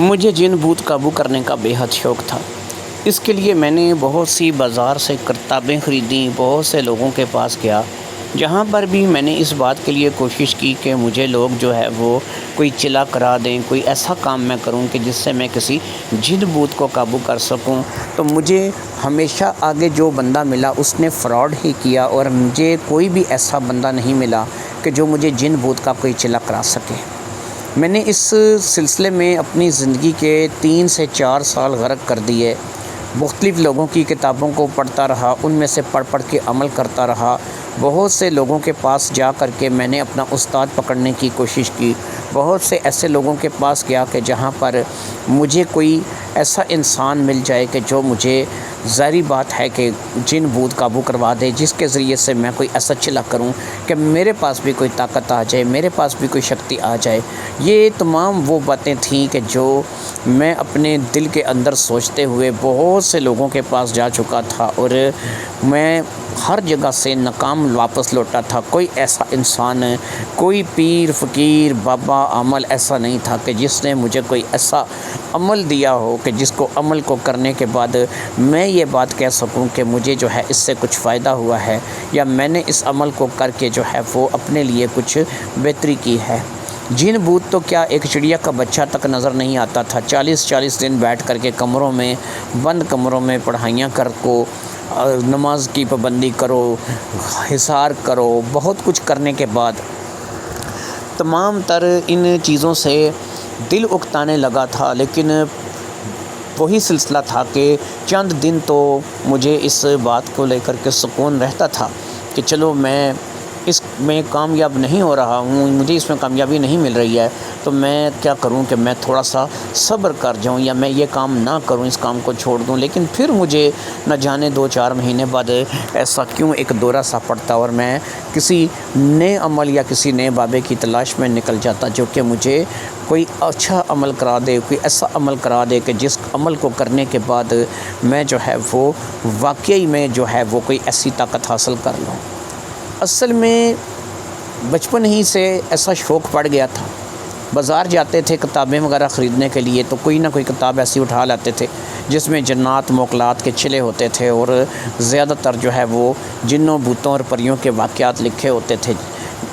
مجھے جن بھوت قابو کرنے کا بے حد شوق تھا۔ اس کے لیے میں نے بہت سی بازار سے کتابیں خریدیں، بہت سے لوگوں کے پاس گیا۔ جہاں پر بھی میں نے اس بات کے لیے کوشش کی کہ مجھے لوگ جو ہے وہ کوئی چلا کرا دیں، کوئی ایسا کام میں کروں کہ جس سے میں کسی جن بھوت کو قابو کر سکوں، تو مجھے ہمیشہ آگے جو بندہ ملا اس نے فراڈ ہی کیا، اور مجھے کوئی بھی ایسا بندہ نہیں ملا کہ جو مجھے جن بھوت کا کوئی چلا کرا سکے۔ میں نے اس سلسلے میں اپنی زندگی کے 3 سے 4 سال غرق کر دیے۔ مختلف لوگوں کی کتابوں کو پڑھتا رہا، ان میں سے پڑھ کے عمل کرتا رہا۔ بہت سے لوگوں کے پاس جا کر کے میں نے اپنا استاد پکڑنے کی کوشش کی۔ بہت سے ایسے لوگوں کے پاس گیا کہ جہاں پر مجھے کوئی ایسا انسان مل جائے کہ جو مجھے، ظاہری بات ہے کہ جن بھوت قابو کروا دے، جس کے ذریعے سے میں کوئی ایسا چلا کروں کہ میرے پاس بھی کوئی طاقت آ جائے، میرے پاس بھی کوئی شکتی آ جائے۔ یہ تمام وہ باتیں تھیں کہ جو میں اپنے دل کے اندر سوچتے ہوئے بہت سے لوگوں کے پاس جا چکا تھا، اور میں ہر جگہ سے ناکام واپس لوٹا تھا۔ کوئی ایسا انسان، کوئی پیر، فقیر، بابا، عمل ایسا نہیں تھا کہ جس نے مجھے کوئی ایسا عمل دیا ہو کہ جس کو عمل کو کرنے کے بعد میں یہ بات کہہ سکوں کہ مجھے جو ہے اس سے کچھ فائدہ ہوا ہے، یا میں نے اس عمل کو کر کے جو ہے وہ اپنے لیے کچھ بہتری کی ہے۔ جن بھوت تو کیا، ایک چڑیا کا بچہ تک نظر نہیں آتا تھا۔ 40 دن بیٹھ کر کے کمروں میں، بند کمروں میں پڑھائیاں کر کو، نماز کی پابندی کرو، حصار کرو، بہت کچھ کرنے کے بعد تمام تر ان چیزوں سے دل اکتانے لگا تھا، لیکن وہی سلسلہ تھا کہ چند دن تو مجھے اس بات کو لے کر کے سکون رہتا تھا کہ چلو میں اس میں کامیاب نہیں ہو رہا ہوں، مجھے اس میں کامیابی نہیں مل رہی ہے، تو میں کیا کروں کہ میں تھوڑا سا صبر کر جاؤں، یا میں یہ کام نہ کروں، اس کام کو چھوڑ دوں۔ لیکن پھر مجھے نہ جانے 2-4 مہینے بعد ایسا کیوں ایک دورہ سا پڑتا، اور میں کسی نئے عمل یا کسی نئے بابے کی تلاش میں نکل جاتا جو کہ مجھے کوئی اچھا عمل کرا دے، کوئی ایسا عمل کرا دے کہ جس عمل کو کرنے کے بعد میں جو ہے وہ واقعی میں جو ہے وہ کوئی ایسی طاقت حاصل کر لوں۔ اصل میں بچپن ہی سے ایسا شوق پڑ گیا تھا۔ بازار جاتے تھے کتابیں وغیرہ خریدنے کے لیے، تو کوئی نہ کوئی کتاب ایسی اٹھا لاتے تھے جس میں جنات موکلات کے چلے ہوتے تھے، اور زیادہ تر جو ہے وہ جنوں، بھوتوں اور پریوں کے واقعات لکھے ہوتے تھے۔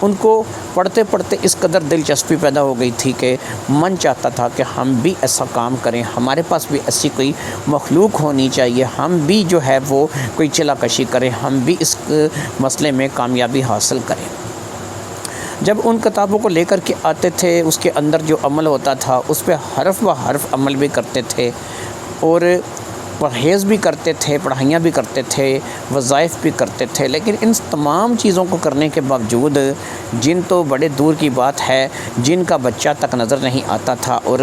ان کو پڑھتے پڑھتے اس قدر دلچسپی پیدا ہو گئی تھی کہ من چاہتا تھا کہ ہم بھی ایسا کام کریں، ہمارے پاس بھی ایسی کوئی مخلوق ہونی چاہیے، ہم بھی جو ہے وہ کوئی چلا کشی کریں، ہم بھی اس مسئلے میں کامیابی حاصل کریں۔ جب ان کتابوں کو لے کر کے آتے تھے، اس کے اندر جو عمل ہوتا تھا اس پہ حرف و حرف عمل بھی کرتے تھے، اور پرہیز بھی کرتے تھے، پڑھائیاں بھی کرتے تھے، وظائف بھی کرتے تھے، لیکن ان تمام چیزوں کو کرنے کے باوجود جن تو بڑے دور کی بات ہے، جن کا بچہ تک نظر نہیں آتا تھا۔ اور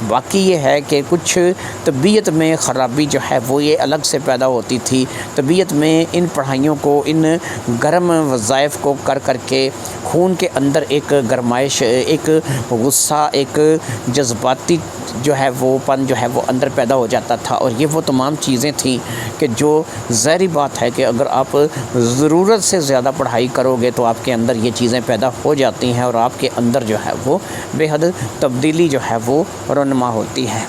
باقی یہ ہے کہ کچھ طبیعت میں خرابی جو ہے وہ یہ الگ سے پیدا ہوتی تھی۔ طبیعت میں ان پڑھائیوں کو، ان گرم وظائف کو کر کر کے خون کے اندر ایک گرمائش، ایک غصہ، ایک جذباتی جو ہے وہ پن جو ہے وہ اندر پیدا ہو جاتا تھا، اور یہ وہ تمام چیزیں تھیں کہ جو ظاہری بات ہے کہ اگر آپ ضرورت سے زیادہ پڑھائی کرو گے تو آپ کے اندر یہ چیزیں پیدا ہو جاتی ہیں، اور آپ کے اندر جو ہے وہ بے حد تبدیلی جو ہے وہ رونما ہوتی ہے۔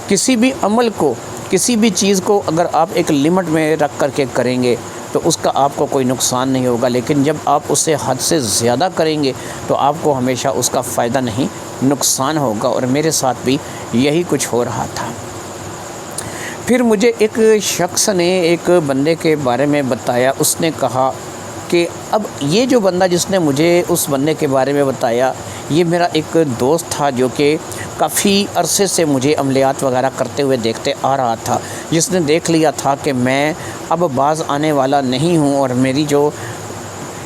کسی بھی عمل کو، کسی بھی چیز کو اگر آپ ایک لمٹ میں رکھ کر کے کریں گے تو اس کا آپ کو کوئی نقصان نہیں ہوگا، لیکن جب آپ اسے حد سے زیادہ کریں گے تو آپ کو ہمیشہ اس کا فائدہ نہیں، نقصان ہوگا، اور میرے ساتھ بھی یہی کچھ ہو رہا تھا۔ پھر مجھے ایک شخص نے ایک بندے کے بارے میں بتایا، اس نے کہا کہ اب یہ جو بندہ جس نے مجھے اس بندے کے بارے میں بتایا، یہ میرا ایک دوست تھا جو کہ کافی عرصے سے مجھے عملیات وغیرہ کرتے ہوئے دیکھتے آ رہا تھا، جس نے دیکھ لیا تھا کہ میں اب باز آنے والا نہیں ہوں، اور میری جو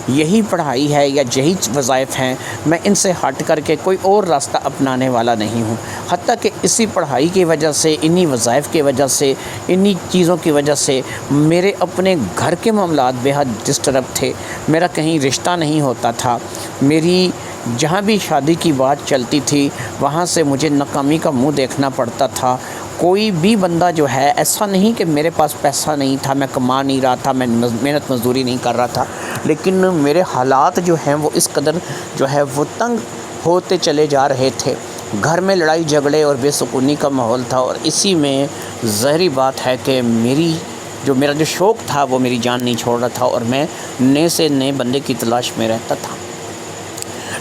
یہی پڑھائی ہے یا یہی وظائف ہیں، میں ان سے ہٹ کر کے کوئی اور راستہ اپنانے والا نہیں ہوں۔ حتیٰ کہ اسی پڑھائی کی وجہ سے، انہی وظائف کی وجہ سے، انہی چیزوں کی وجہ سے میرے اپنے گھر کے معاملات بے حد ڈسٹرب تھے، میرا کہیں رشتہ نہیں ہوتا تھا، میری جہاں بھی شادی کی بات چلتی تھی وہاں سے مجھے ناکامی کا منہ دیکھنا پڑتا تھا۔ کوئی بھی بندہ جو ہے، ایسا نہیں کہ میرے پاس پیسہ نہیں تھا، میں کما نہیں رہا تھا، میں محنت مزدوری نہیں کر رہا تھا، لیکن میرے حالات جو ہیں وہ اس قدر جو ہے وہ تنگ ہوتے چلے جا رہے تھے گھر میں لڑائی جھگڑے اور بے سکونی کا ماحول تھا، اور اسی میں ظاہری بات ہے کہ میرا جو شوق تھا وہ میری جان نہیں چھوڑ رہا تھا، اور میں نئے سے نئے بندے کی تلاش میں رہتا تھا۔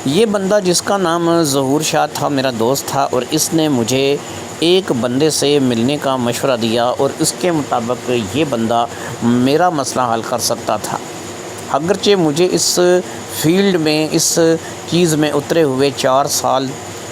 یہ بندہ جس کا نام ظہور شاہ تھا میرا دوست تھا، اور اس نے مجھے ایک بندے سے ملنے کا مشورہ دیا، اور اس کے مطابق یہ بندہ میرا مسئلہ حل کر سکتا تھا۔ اگرچہ مجھے اس فیلڈ میں اس چیز میں اترے ہوئے 4 سال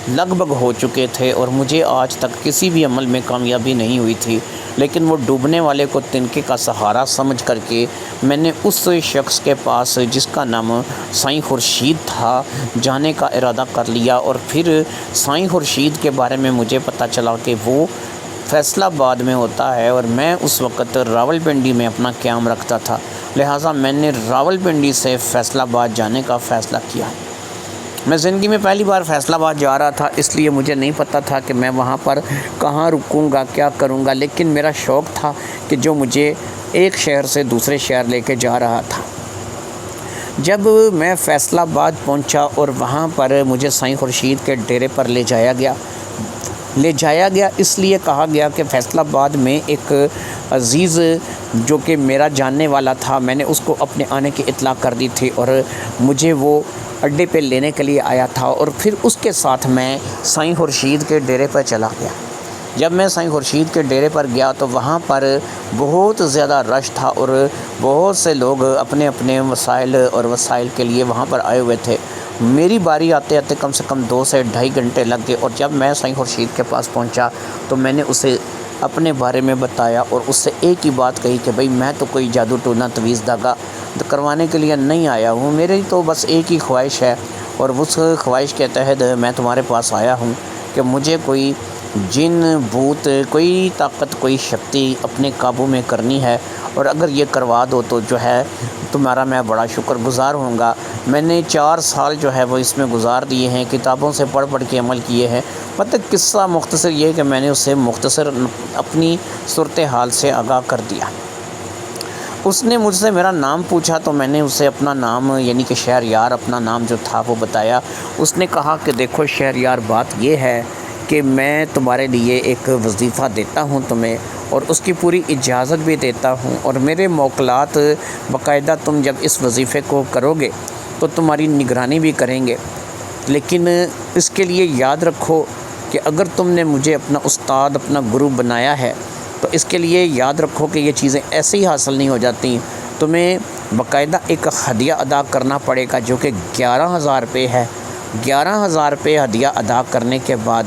لگ بھگ ہو چکے تھے، اور مجھے آج تک کسی بھی عمل میں کامیابی نہیں ہوئی تھی، لیکن وہ ڈوبنے والے کو تنکے کا سہارا سمجھ کر کے میں نے اس شخص کے پاس جس کا نام سائیں خورشید تھا جانے کا ارادہ کر لیا۔ اور پھر سائیں خورشید کے بارے میں مجھے پتہ چلا کہ وہ فیصل آباد میں ہوتا ہے، اور میں اس وقت راولپنڈی میں اپنا قیام رکھتا تھا، لہٰذا میں نے راولپنڈی سے فیصل آباد جانے کا فیصلہ کیا۔ میں زندگی میں پہلی بار فیصل آباد جا رہا تھا، اس لیے مجھے نہیں پتہ تھا کہ میں وہاں پر کہاں رکوں گا، کیا کروں گا، لیکن میرا شوق تھا کہ جو مجھے ایک شہر سے دوسرے شہر لے کے جا رہا تھا۔ جب میں فیصل آباد پہنچا اور وہاں پر مجھے سائیں خورشید کے ڈیرے پر لے جایا گیا اس لیے کہا گیا کہ فیصل آباد میں ایک عزیز جو کہ میرا جاننے والا تھا، میں نے اس کو اپنے آنے کی اطلاع کر دی تھی، اور مجھے وہ اڈے پہ لینے کے لیے آیا تھا، اور پھر اس کے ساتھ میں سائیں خورشید کے ڈیرے پر چلا گیا۔ جب میں سائیں خورشید کے ڈیرے پر گیا تو وہاں پر بہت زیادہ رش تھا، اور بہت سے لوگ اپنے اپنے وسائل کے لیے وہاں پر آئے ہوئے تھے۔ میری باری آتے آتے کم سے کم 2 سے 2.5 گھنٹے لگ گئے، اور جب میں سائیں خورشید کے پاس پہنچا تو میں نے اسے اپنے بارے میں بتایا، اور اس سے ایک ہی بات کہی کہ بھئی میں تو کوئی جادو ٹونا تویز دھاگا کروانے کے لیے نہیں آیا ہوں، میری تو بس ایک ہی خواہش ہے، اور اس خواہش کے تحت میں تمہارے پاس آیا ہوں کہ مجھے کوئی جن بھوت کوئی طاقت کوئی شکتی اپنے قابو میں کرنی ہے، اور اگر یہ کروا دو تو جو ہے تمہارا میں بڑا شکر گزار ہوں گا۔ میں نے 4 سال جو ہے وہ اس میں گزار دیے ہیں، کتابوں سے پڑھ کے عمل کیے ہیں۔ مطلب قصہ مختصر یہ کہ میں نے اسے مختصر اپنی صورتحال سے آگاہ کر دیا۔ اس نے مجھ سے میرا نام پوچھا تو میں نے اسے اپنا نام یعنی کہ شہریار اپنا نام جو تھا وہ بتایا۔ اس نے کہا کہ دیکھو شہریار، بات یہ ہے کہ میں تمہارے لیے ایک وظیفہ دیتا ہوں تمہیں، اور اس کی پوری اجازت بھی دیتا ہوں، اور میرے موکلات باقاعدہ تم جب اس وظیفے کو کرو گے تو تمہاری نگرانی بھی کریں گے، لیکن اس کے لیے یاد رکھو کہ اگر تم نے مجھے اپنا استاد اپنا گرو بنایا ہے تو اس کے لیے یاد رکھو کہ یہ چیزیں ایسے ہی حاصل نہیں ہو جاتی، تمہیں باقاعدہ ایک ہدیہ ادا کرنا پڑے گا جو کہ 11,000 روپے ہے۔ 11,000 روپے ہدیہ ادا کرنے کے بعد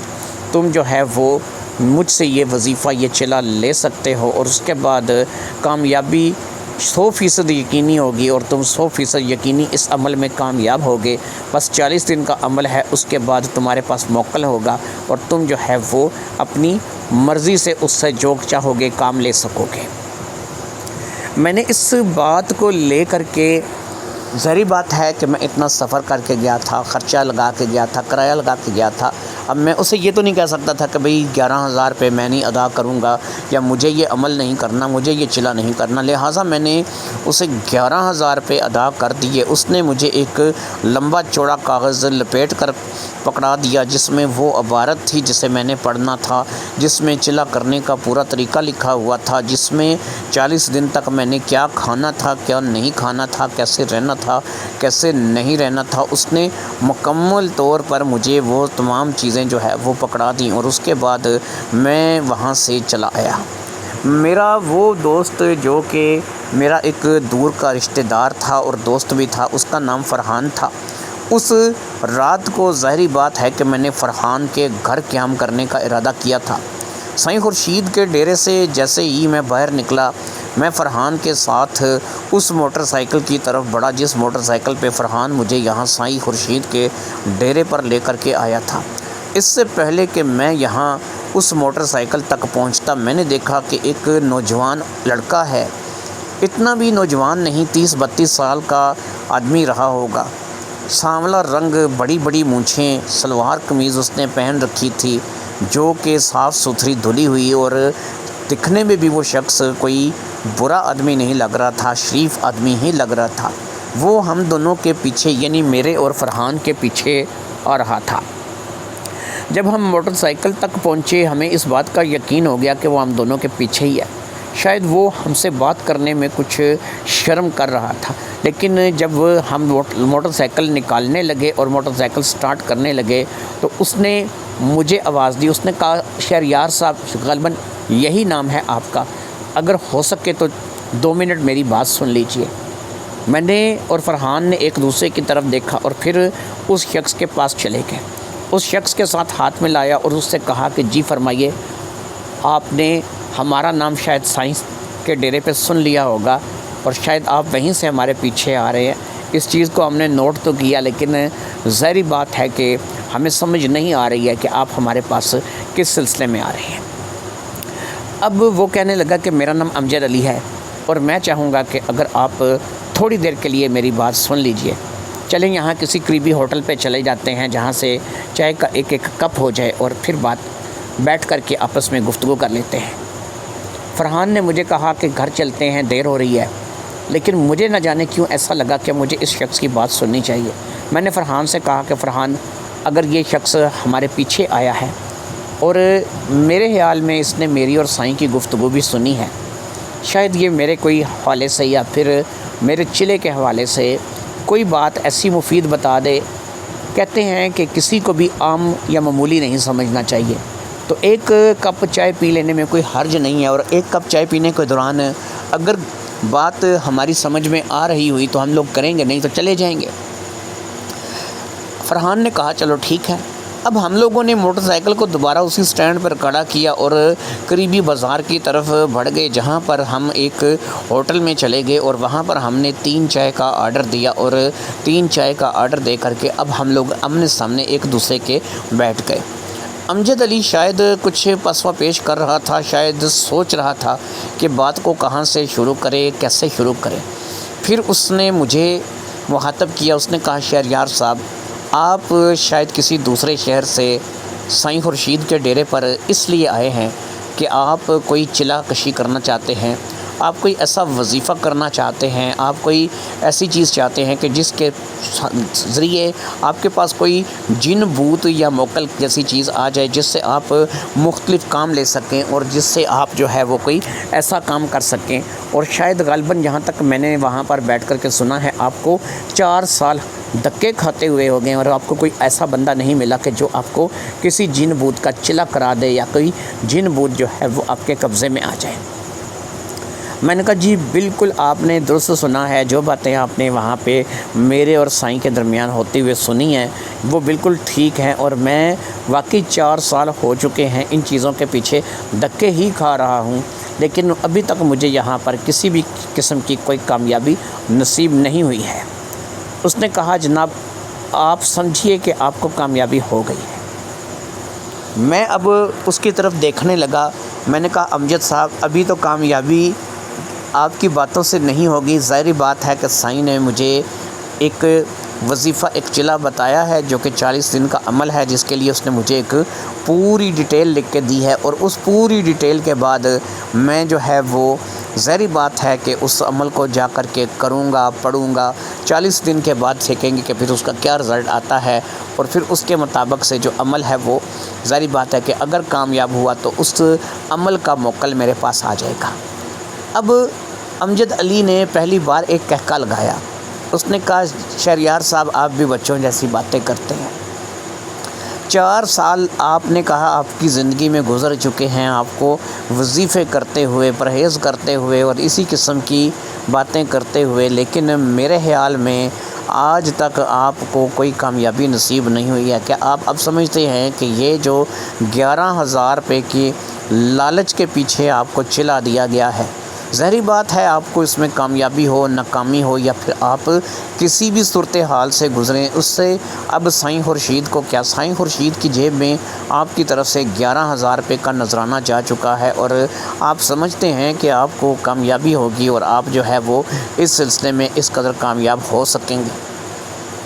تم جو ہے وہ مجھ سے یہ وظیفہ یہ چلا لے سکتے ہو، اور اس کے بعد کامیابی 100% یقینی ہوگی، اور تم 100% یقینی اس عمل میں کامیاب ہوگے۔ بس 40 دن کا عمل ہے، اس کے بعد تمہارے پاس موکل ہوگا، اور تم جو ہے وہ اپنی مرضی سے اس سے جو چاہو گے کام لے سکو گے۔ میں نے اس بات کو لے کر کے ظاہری بات ہے کہ میں اتنا سفر کر کے گیا تھا، خرچہ لگا کے گیا تھا، کرایہ لگا کے گیا تھا۔ اب میں اسے یہ تو نہیں کہہ سکتا تھا کہ بھئی 11,000 روپے میں نہیں ادا کروں گا، یا مجھے یہ عمل نہیں کرنا، مجھے یہ چلا نہیں کرنا، لہٰذا میں نے اسے 11,000 روپے ادا کر دیے۔ اس نے مجھے ایک لمبا چوڑا کاغذ لپیٹ کر پکڑا دیا جس میں وہ عبارت تھی جسے میں نے پڑھنا تھا، جس میں چلا کرنے کا پورا طریقہ لکھا ہوا تھا، جس میں 40 دن تک میں نے کیا کھانا تھا، کیا نہیں کھانا تھا، کیسے رہنا تھا، کیسے نہیں رہنا تھا۔ اس نے مکمل طور پر مجھے وہ تمام چیزیں جو ہے وہ پکڑا دیں، اور اس کے بعد میں وہاں سے چلا آیا۔ میرا وہ دوست جو کہ میرا ایک دور کا رشتہ دار تھا اور دوست بھی تھا، اس کا نام فرحان تھا۔ اس رات کو ظاہری بات ہے کہ میں نے فرحان کے گھر قیام کرنے کا ارادہ کیا تھا۔ سائیں خورشید کے ڈیرے سے جیسے ہی میں باہر نکلا، میں فرحان کے ساتھ اس موٹر سائیکل کی طرف بڑھا جس موٹر سائیکل پہ فرحان مجھے یہاں سائیں خورشید کے ڈیرے پر لے کر کے آیا تھا۔ اس سے پہلے کہ میں یہاں اس موٹر سائیکل تک پہنچتا، میں نے دیکھا کہ ایک نوجوان لڑکا ہے، اتنا بھی نوجوان نہیں، 30-32 سال کا آدمی رہا ہوگا، سانولا رنگ، بڑی بڑی مونچھیں، سلوار قمیض اس نے پہن رکھی تھی جو کہ صاف ستھری دھلی ہوئی، اور دکھنے میں بھی وہ شخص کوئی برا آدمی نہیں لگ رہا تھا، شریف آدمی ہی لگ رہا تھا۔ وہ ہم دونوں کے پیچھے یعنی میرے اور فرحان کے پیچھے آ رہا تھا۔ جب ہم موٹر سائیکل تک پہنچے ہمیں اس بات کا یقین ہو گیا کہ وہ ہم دونوں کے پیچھے ہی ہے۔ شاید وہ ہم سے بات کرنے میں کچھ شرم کر رہا تھا، لیکن جب ہم موٹر سائیکل نکالنے لگے اور موٹر سائیکل سٹارٹ کرنے لگے تو اس نے مجھے آواز دی۔ اس نے کہا شہریار صاحب، غالباً یہی نام ہے آپ کا، اگر ہو سکے تو 2 منٹ میری بات سن لیجئے۔ میں نے اور فرحان نے ایک دوسرے کی طرف دیکھا اور پھر اس شخص کے پاس چلے گئے۔ اس شخص کے ساتھ ہاتھ میں لایا اور اس سے کہا کہ جی فرمائیے، آپ نے ہمارا نام شاید سائنس کے ڈیرے پہ سن لیا ہوگا اور شاید آپ وہیں سے ہمارے پیچھے آ رہے ہیں۔ اس چیز کو ہم نے نوٹ تو کیا، لیکن ظاہری بات ہے کہ ہمیں سمجھ نہیں آ رہی ہے کہ آپ ہمارے پاس کس سلسلے میں آ رہے ہیں۔ اب وہ کہنے لگا کہ میرا نام امجد علی ہے اور میں چاہوں گا کہ اگر آپ تھوڑی دیر کے لیے میری بات سن لیجئے، چلیں یہاں کسی قریبی ہوٹل پہ چلے جاتے ہیں جہاں سے چائے کا ایک کپ ہو جائے اور پھر بیٹھ کر کے آپس میں گفتگو کر لیتے ہیں۔ فرحان نے مجھے کہا کہ گھر چلتے ہیں، دیر ہو رہی ہے، لیکن مجھے نہ جانے کیوں ایسا لگا کہ مجھے اس شخص کی بات سننی چاہیے۔ میں نے فرحان سے کہا کہ فرحان، اگر یہ شخص ہمارے پیچھے آیا ہے اور میرے خیال میں اس نے میری اور سائیں کی گفتگو بھی سنی ہے، شاید یہ میرے کوئی حوالے سے یا پھر میرے چلے کے حوالے سے کوئی بات ایسی مفید بتا دے۔ کہتے ہیں کہ کسی کو بھی عام یا معمولی نہیں سمجھنا چاہیے، تو ایک کپ چائے پی لینے میں کوئی حرج نہیں ہے، اور ایک کپ چائے پینے کے دوران اگر بات ہماری سمجھ میں آ رہی ہوئی تو ہم لوگ کریں گے، نہیں تو چلے جائیں گے۔ فرحان نے کہا چلو ٹھیک ہے۔ اب ہم لوگوں نے موٹر سائیکل کو دوبارہ اسی سٹینڈ پر کھڑا کیا اور قریبی بازار کی طرف بڑھ گئے، جہاں پر ہم ایک ہوٹل میں چلے گئے اور وہاں پر ہم نے 3 چائے کا آرڈر دیا، اور 3 چائے کا آرڈر دے کر کے اب ہم لوگ آمنے سامنے ایک دوسرے کے بیٹھ گئے۔ امجد علی شاید کچھ پسوا پیش کر رہا تھا، شاید سوچ رہا تھا کہ بات کو کہاں سے شروع کرے، کیسے شروع کرے۔ پھر اس نے مجھے مخاطب کیا، اس نے کہا شہریار صاحب، آپ شاید کسی دوسرے شہر سے سائیں خورشید کے ڈیرے پر اس لیے آئے ہیں کہ آپ کوئی چلا کشی کرنا چاہتے ہیں، آپ کوئی ایسا وظیفہ کرنا چاہتے ہیں، آپ کوئی ایسی چیز چاہتے ہیں کہ جس کے ذریعے آپ کے پاس کوئی جن بوت یا موکل جیسی چیز آ جائے جس سے آپ مختلف کام لے سکیں اور جس سے آپ جو ہے وہ کوئی ایسا کام کر سکیں۔ اور شاید غالباً جہاں تک میں نے وہاں پر بیٹھ کر کے سنا ہے، آپ کو 4 سال دھکے کھاتے ہوئے ہو گئے اور آپ کو کوئی ایسا بندہ نہیں ملا کہ جو آپ کو کسی جن بوت کا چلا کرا دے یا کوئی جن بوت جو ہے وہ آپ کے قبضے میں آ جائے۔ میں نے کہا جی بالکل آپ نے درست سنا ہے، جو باتیں آپ نے وہاں پہ میرے اور سائیں کے درمیان ہوتے ہوئے سنی ہیں وہ بالکل ٹھیک ہیں، اور میں واقعی 4 سال ہو چکے ہیں ان چیزوں کے پیچھے دھکے ہی کھا رہا ہوں، لیکن ابھی تک مجھے یہاں پر کسی بھی قسم کی کوئی کامیابی نصیب نہیں ہوئی ہے۔ اس نے کہا جناب آپ سمجھیے کہ آپ کو کامیابی ہو گئی ہے۔ میں اب اس کی طرف دیکھنے لگا، میں نے کہا امجد صاحب ابھی تو کامیابی آپ کی باتوں سے نہیں ہوگی، ظاہری بات ہے کہ سائیں نے مجھے ایک وظیفہ، ایک چلا بتایا ہے جو کہ 40 دن کا عمل ہے، جس کے لیے اس نے مجھے ایک پوری ڈیٹیل لکھ کے دی ہے، اور اس پوری ڈیٹیل کے بعد میں جو ہے وہ ظاہری بات ہے کہ اس عمل کو جا کر کے کروں گا، پڑھوں گا، 40 دن کے بعد دیکھیں گے کہ پھر اس کا کیا رزلٹ آتا ہے، اور پھر اس کے مطابق سے جو عمل ہے وہ ظاہری بات ہے کہ اگر کامیاب ہوا تو اس عمل کا موکل میرے پاس آ جائے گا۔ اب امجد علی نے پہلی بار ایک کہکا لگایا، اس نے کہا شہریار صاحب آپ بھی بچوں جیسی باتیں کرتے ہیں، 4 سال آپ نے کہا آپ کی زندگی میں گزر چکے ہیں، آپ کو وظیفے کرتے ہوئے، پرہیز کرتے ہوئے اور اسی قسم کی باتیں کرتے ہوئے، لیکن میرے خیال میں آج تک آپ کو کوئی کامیابی نصیب نہیں ہوئی ہے۔ کیا آپ اب سمجھتے ہیں کہ یہ جو 11,000 روپے کی لالچ کے پیچھے آپ کو چلا دیا گیا ہے، ظاہری بات ہے آپ کو اس میں کامیابی ہو، ناکامی ہو، یا پھر آپ کسی بھی صورتحال سے گزریں، اس سے اب سائیں خورشید کو کیا، سائیں خورشید کی جیب میں آپ کی طرف سے 11,000 روپے کا نذرانہ جا چکا ہے، اور آپ سمجھتے ہیں کہ آپ کو کامیابی ہوگی اور آپ جو ہے وہ اس سلسلے میں اس قدر کامیاب ہو سکیں گے۔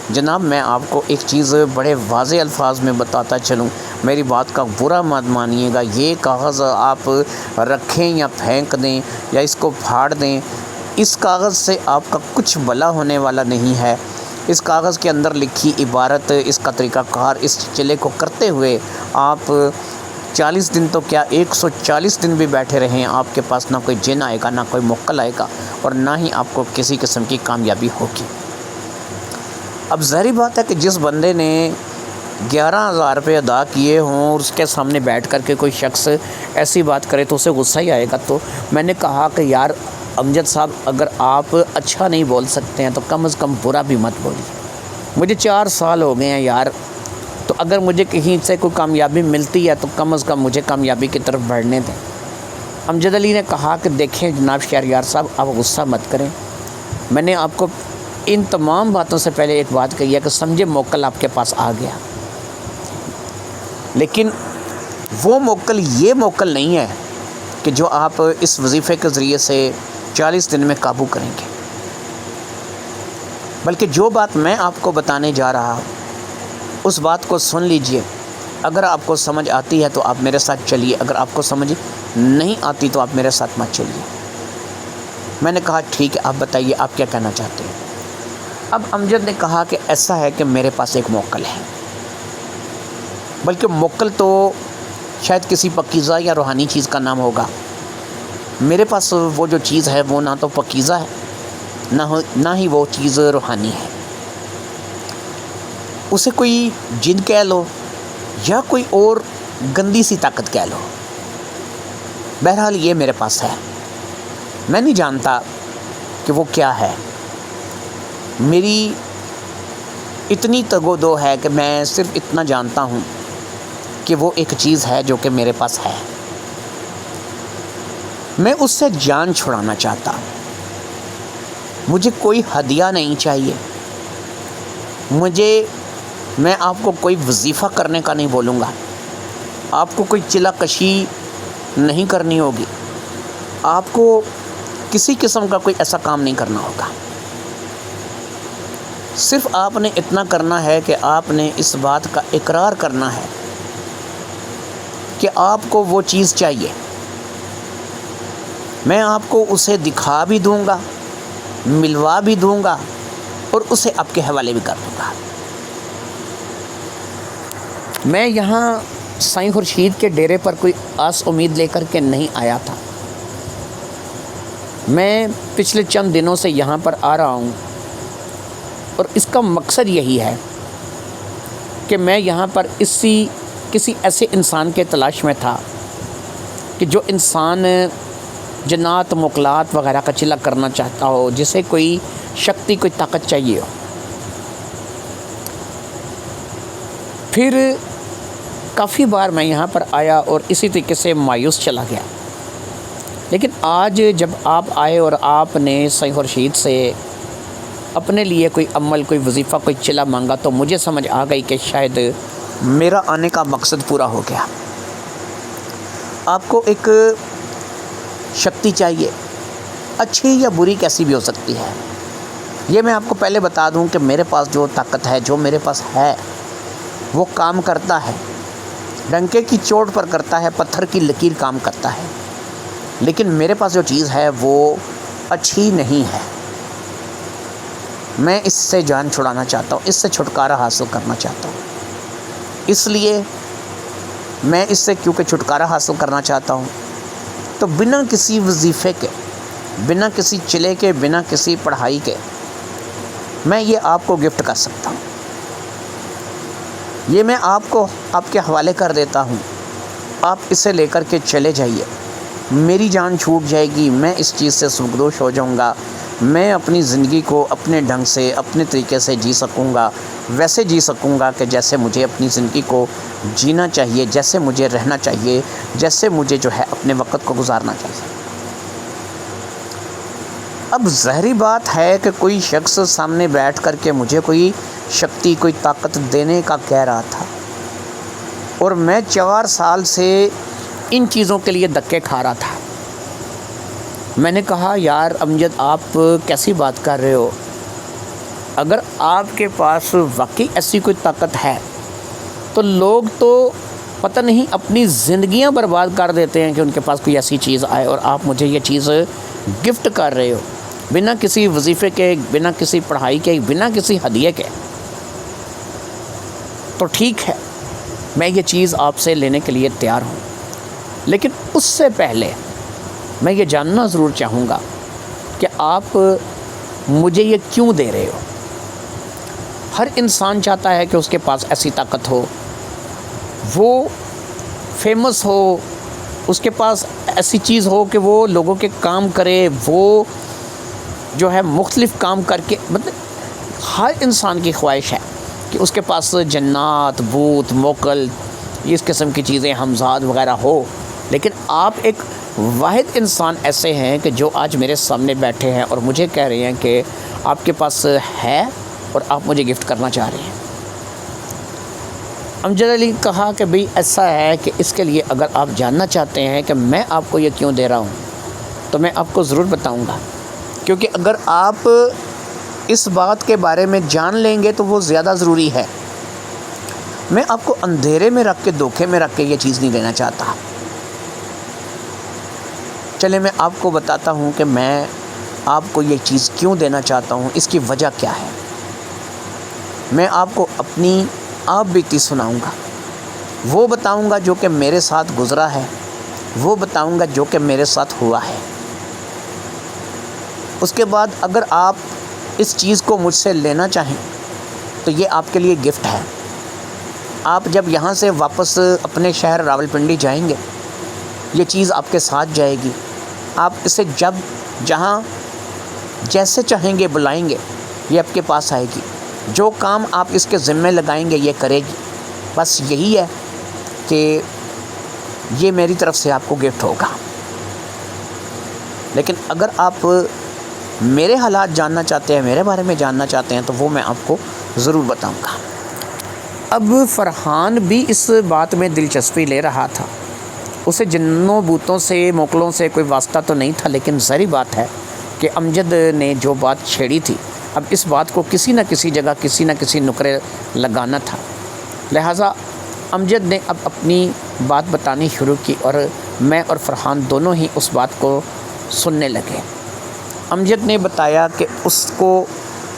جناب میں آپ کو ایک چیز بڑے واضح الفاظ میں بتاتا چلوں، میری بات کا برا مت مانیے گا، یہ کاغذ آپ رکھیں یا پھینک دیں یا اس کو پھاڑ دیں، اس کاغذ سے آپ کا کچھ بھلا ہونے والا نہیں ہے۔ اس کاغذ کے اندر لکھی عبارت، اس کا طریقہ کار، اس چلے کو کرتے ہوئے آپ 40 دن تو کیا 140 دن بھی بیٹھے رہیں، آپ کے پاس نہ کوئی جن آئے گا، نہ کوئی موکل آئے گا، اور نہ ہی آپ کو کسی قسم کی کامیابی ہوگی۔ اب ظاہری بات ہے کہ جس بندے نے 11,000 روپے ادا کیے ہوں اور اس کے سامنے بیٹھ کر کے کوئی شخص ایسی بات کرے تو اسے غصہ ہی آئے گا۔ تو میں نے کہا کہ یار امجد صاحب، اگر آپ اچھا نہیں بول سکتے ہیں تو کم از کم برا بھی مت بولیے۔ مجھے 4 سال ہو گئے ہیں یار، تو اگر مجھے کہیں سے کوئی کامیابی ملتی ہے تو کم از کم مجھے کامیابی کی طرف بڑھنے دیں۔ امجد علی نے کہا کہ دیکھیں جناب شہریار صاحب، آپ غصہ مت کریں، میں نے آپ کو ان تمام باتوں سے پہلے ایک بات کہی ہے کہ سمجھے موکل آپ کے پاس آ گیا، لیکن وہ موکل یہ موکل نہیں ہے کہ جو آپ اس وظیفے کے ذریعے سے 40 دن میں قابو کریں گے، بلکہ جو بات میں آپ کو بتانے جا رہا ہوں اس بات کو سن لیجئے۔ اگر آپ کو سمجھ آتی ہے تو آپ میرے ساتھ چلیے، اگر آپ کو سمجھ نہیں آتی تو آپ میرے ساتھ مت چلیے۔ میں نے کہا ٹھیک ہے، آپ بتائیے آپ کیا کہنا چاہتے ہیں۔ اب امجد نے کہا کہ ایسا ہے کہ میرے پاس ایک موکل ہے، بلکہ موکل تو شاید کسی پکیزہ یا روحانی چیز کا نام ہوگا۔ میرے پاس وہ جو چیز ہے وہ نہ تو پکیزہ ہے نہ ہی وہ چیز روحانی ہے۔ اسے کوئی جن کہہ لو یا کوئی اور گندی سی طاقت کہہ لو، بہرحال یہ میرے پاس ہے۔ میں نہیں جانتا کہ وہ کیا ہے، میری اتنی تگ و دو ہے کہ میں صرف اتنا جانتا ہوں کہ وہ ایک چیز ہے جو کہ میرے پاس ہے۔ میں اس سے جان چھڑانا چاہتا ہوں۔ مجھے کوئی ہدیہ نہیں چاہیے، میں آپ کو کوئی وظیفہ کرنے کا نہیں بولوں گا، آپ کو کوئی چلا کشی نہیں کرنی ہوگی، آپ کو کسی قسم کا کوئی ایسا کام نہیں کرنا ہوگا۔ صرف آپ نے اتنا کرنا ہے کہ آپ نے اس بات کا اقرار کرنا ہے کہ آپ کو وہ چیز چاہیے۔ میں آپ کو اسے دکھا بھی دوں گا، ملوا بھی دوں گا، اور اسے آپ کے حوالے بھی کر دوں گا۔ میں یہاں سائیں خورشید کے ڈیرے پر کوئی آس امید لے کر کے نہیں آیا تھا۔ میں پچھلے چند دنوں سے یہاں پر آ رہا ہوں، اور اس کا مقصد یہی ہے کہ میں یہاں پر کسی ایسے انسان کے تلاش میں تھا کہ جو انسان جنات موکلات وغیرہ کا چلا کرنا چاہتا ہو، جسے کوئی شکتی، کوئی طاقت چاہیے ہو۔ پھر کافی بار میں یہاں پر آیا اور اسی طریقے سے مایوس چلا گیا، لیکن آج جب آپ آئے اور آپ نے سائیں خورشید سے اپنے لیے کوئی عمل، کوئی وظیفہ، کوئی چلا مانگا، تو مجھے سمجھ آ گئی کہ شاید میرا آنے کا مقصد پورا ہو گیا۔ آپ کو ایک شکتی چاہیے، اچھی یا بری کیسی بھی ہو سکتی ہے۔ یہ میں آپ کو پہلے بتا دوں کہ میرے پاس جو طاقت ہے، جو میرے پاس ہے، وہ کام کرتا ہے، ڈنکے کی چوٹ پر کرتا ہے، پتھر کی لکیر کام کرتا ہے، لیکن میرے پاس جو چیز ہے وہ اچھی نہیں ہے۔ میں اس سے جان چھڑانا چاہتا ہوں، اس سے چھٹکارا حاصل کرنا چاہتا ہوں۔ اس لیے میں اس سے کیونکہ چھٹکارا حاصل کرنا چاہتا ہوں، تو بنا کسی وظیفے کے، بنا کسی چلے کے، بنا کسی پڑھائی کے، میں یہ آپ کو گفٹ کر سکتا ہوں۔ یہ میں آپ کو آپ کے حوالے کر دیتا ہوں، آپ اسے لے کر کے چلے جائیے، میری جان چھوٹ جائے گی، میں اس چیز سے سبکدوش ہو جاؤں گا، میں اپنی زندگی کو اپنے ڈھنگ سے، اپنے طریقے سے جی سکوں گا، ویسے جی سکوں گا کہ جیسے مجھے اپنی زندگی کو جینا چاہیے، جیسے مجھے رہنا چاہیے، جیسے مجھے جو ہے اپنے وقت کو گزارنا چاہیے۔ اب ظاہری بات ہے کہ کوئی شخص سامنے بیٹھ کر کے مجھے کوئی شکتی، کوئی طاقت دینے کا کہہ رہا تھا، اور میں 4 سال سے ان چیزوں کے لیے دھکے کھا رہا تھا۔ میں نے کہا یار امجد، آپ کیسی بات کر رہے ہو؟ اگر آپ کے پاس واقعی ایسی کوئی طاقت ہے تو لوگ تو پتہ نہیں اپنی زندگیاں برباد کر دیتے ہیں کہ ان کے پاس کوئی ایسی چیز آئے، اور آپ مجھے یہ چیز گفٹ کر رہے ہو۔ بنا کسی وظیفے کے، بنا کسی پڑھائی کے، بنا کسی ہدیے کے، تو ٹھیک ہے، میں یہ چیز آپ سے لینے کے لیے تیار ہوں، لیکن اس سے پہلے میں یہ جاننا ضرور چاہوں گا کہ آپ مجھے یہ کیوں دے رہے ہو۔ ہر انسان چاہتا ہے کہ اس کے پاس ایسی طاقت ہو، وہ فیمس ہو، اس کے پاس ایسی چیز ہو کہ وہ لوگوں کے کام کرے، وہ جو ہے مختلف کام کر کے، مطلب ہر انسان کی خواہش ہے کہ اس کے پاس جنات، بھوت، موکل، اس قسم کی چیزیں، ہمزاد وغیرہ ہو، لیکن آپ ایک واحد انسان ایسے ہیں کہ جو آج میرے سامنے بیٹھے ہیں اور مجھے کہہ رہے ہیں کہ آپ کے پاس ہے اور آپ مجھے گفٹ کرنا چاہ رہے ہیں۔ امجد علی کہا کہ بھئی ایسا ہے کہ اس کے لیے اگر آپ جاننا چاہتے ہیں کہ میں آپ کو یہ کیوں دے رہا ہوں تو میں آپ کو ضرور بتاؤں گا، کیونکہ اگر آپ اس بات کے بارے میں جان لیں گے تو وہ زیادہ ضروری ہے۔ میں آپ کو اندھیرے میں رکھ کے، دھوکے میں رکھ کے یہ چیز نہیں دینا چاہتا۔ چلے میں آپ کو بتاتا ہوں کہ میں آپ کو یہ چیز کیوں دینا چاہتا ہوں، اس کی وجہ کیا ہے۔ میں آپ کو اپنی آپ بیتی سناؤں گا، وہ بتاؤں گا جو کہ میرے ساتھ گزرا ہے، وہ بتاؤں گا جو کہ میرے ساتھ ہوا ہے۔ اس کے بعد اگر آپ اس چیز کو مجھ سے لینا چاہیں تو یہ آپ کے لیے گفٹ ہے۔ آپ جب یہاں سے واپس اپنے شہر راولپنڈی جائیں گے، یہ چیز آپ کے ساتھ جائے گی، آپ اسے جب جہاں جیسے چاہیں گے بلائیں گے، یہ آپ کے پاس آئے گی۔ جو کام آپ اس کے ذمے لگائیں گے یہ کرے گی۔ بس یہی ہے کہ یہ میری طرف سے آپ کو گفٹ ہوگا۔ لیکن اگر آپ میرے حالات جاننا چاہتے ہیں، میرے بارے میں جاننا چاہتے ہیں، تو وہ میں آپ کو ضرور بتاؤں گا۔ اب فرحان بھی اس بات میں دلچسپی لے رہا تھا۔ اسے جنوں بوتوں سے، موکلوں سے کوئی واسطہ تو نہیں تھا، لیکن ظاہری بات ہے کہ امجد نے جو بات چھیڑی تھی، اب اس بات کو کسی نہ کسی جگہ، کسی نہ کسی نقرے لگانا تھا۔ لہٰذا امجد نے اب اپنی بات بتانی شروع کی اور میں اور فرحان دونوں ہی اس بات کو سننے لگے۔ امجد نے بتایا کہ اس کو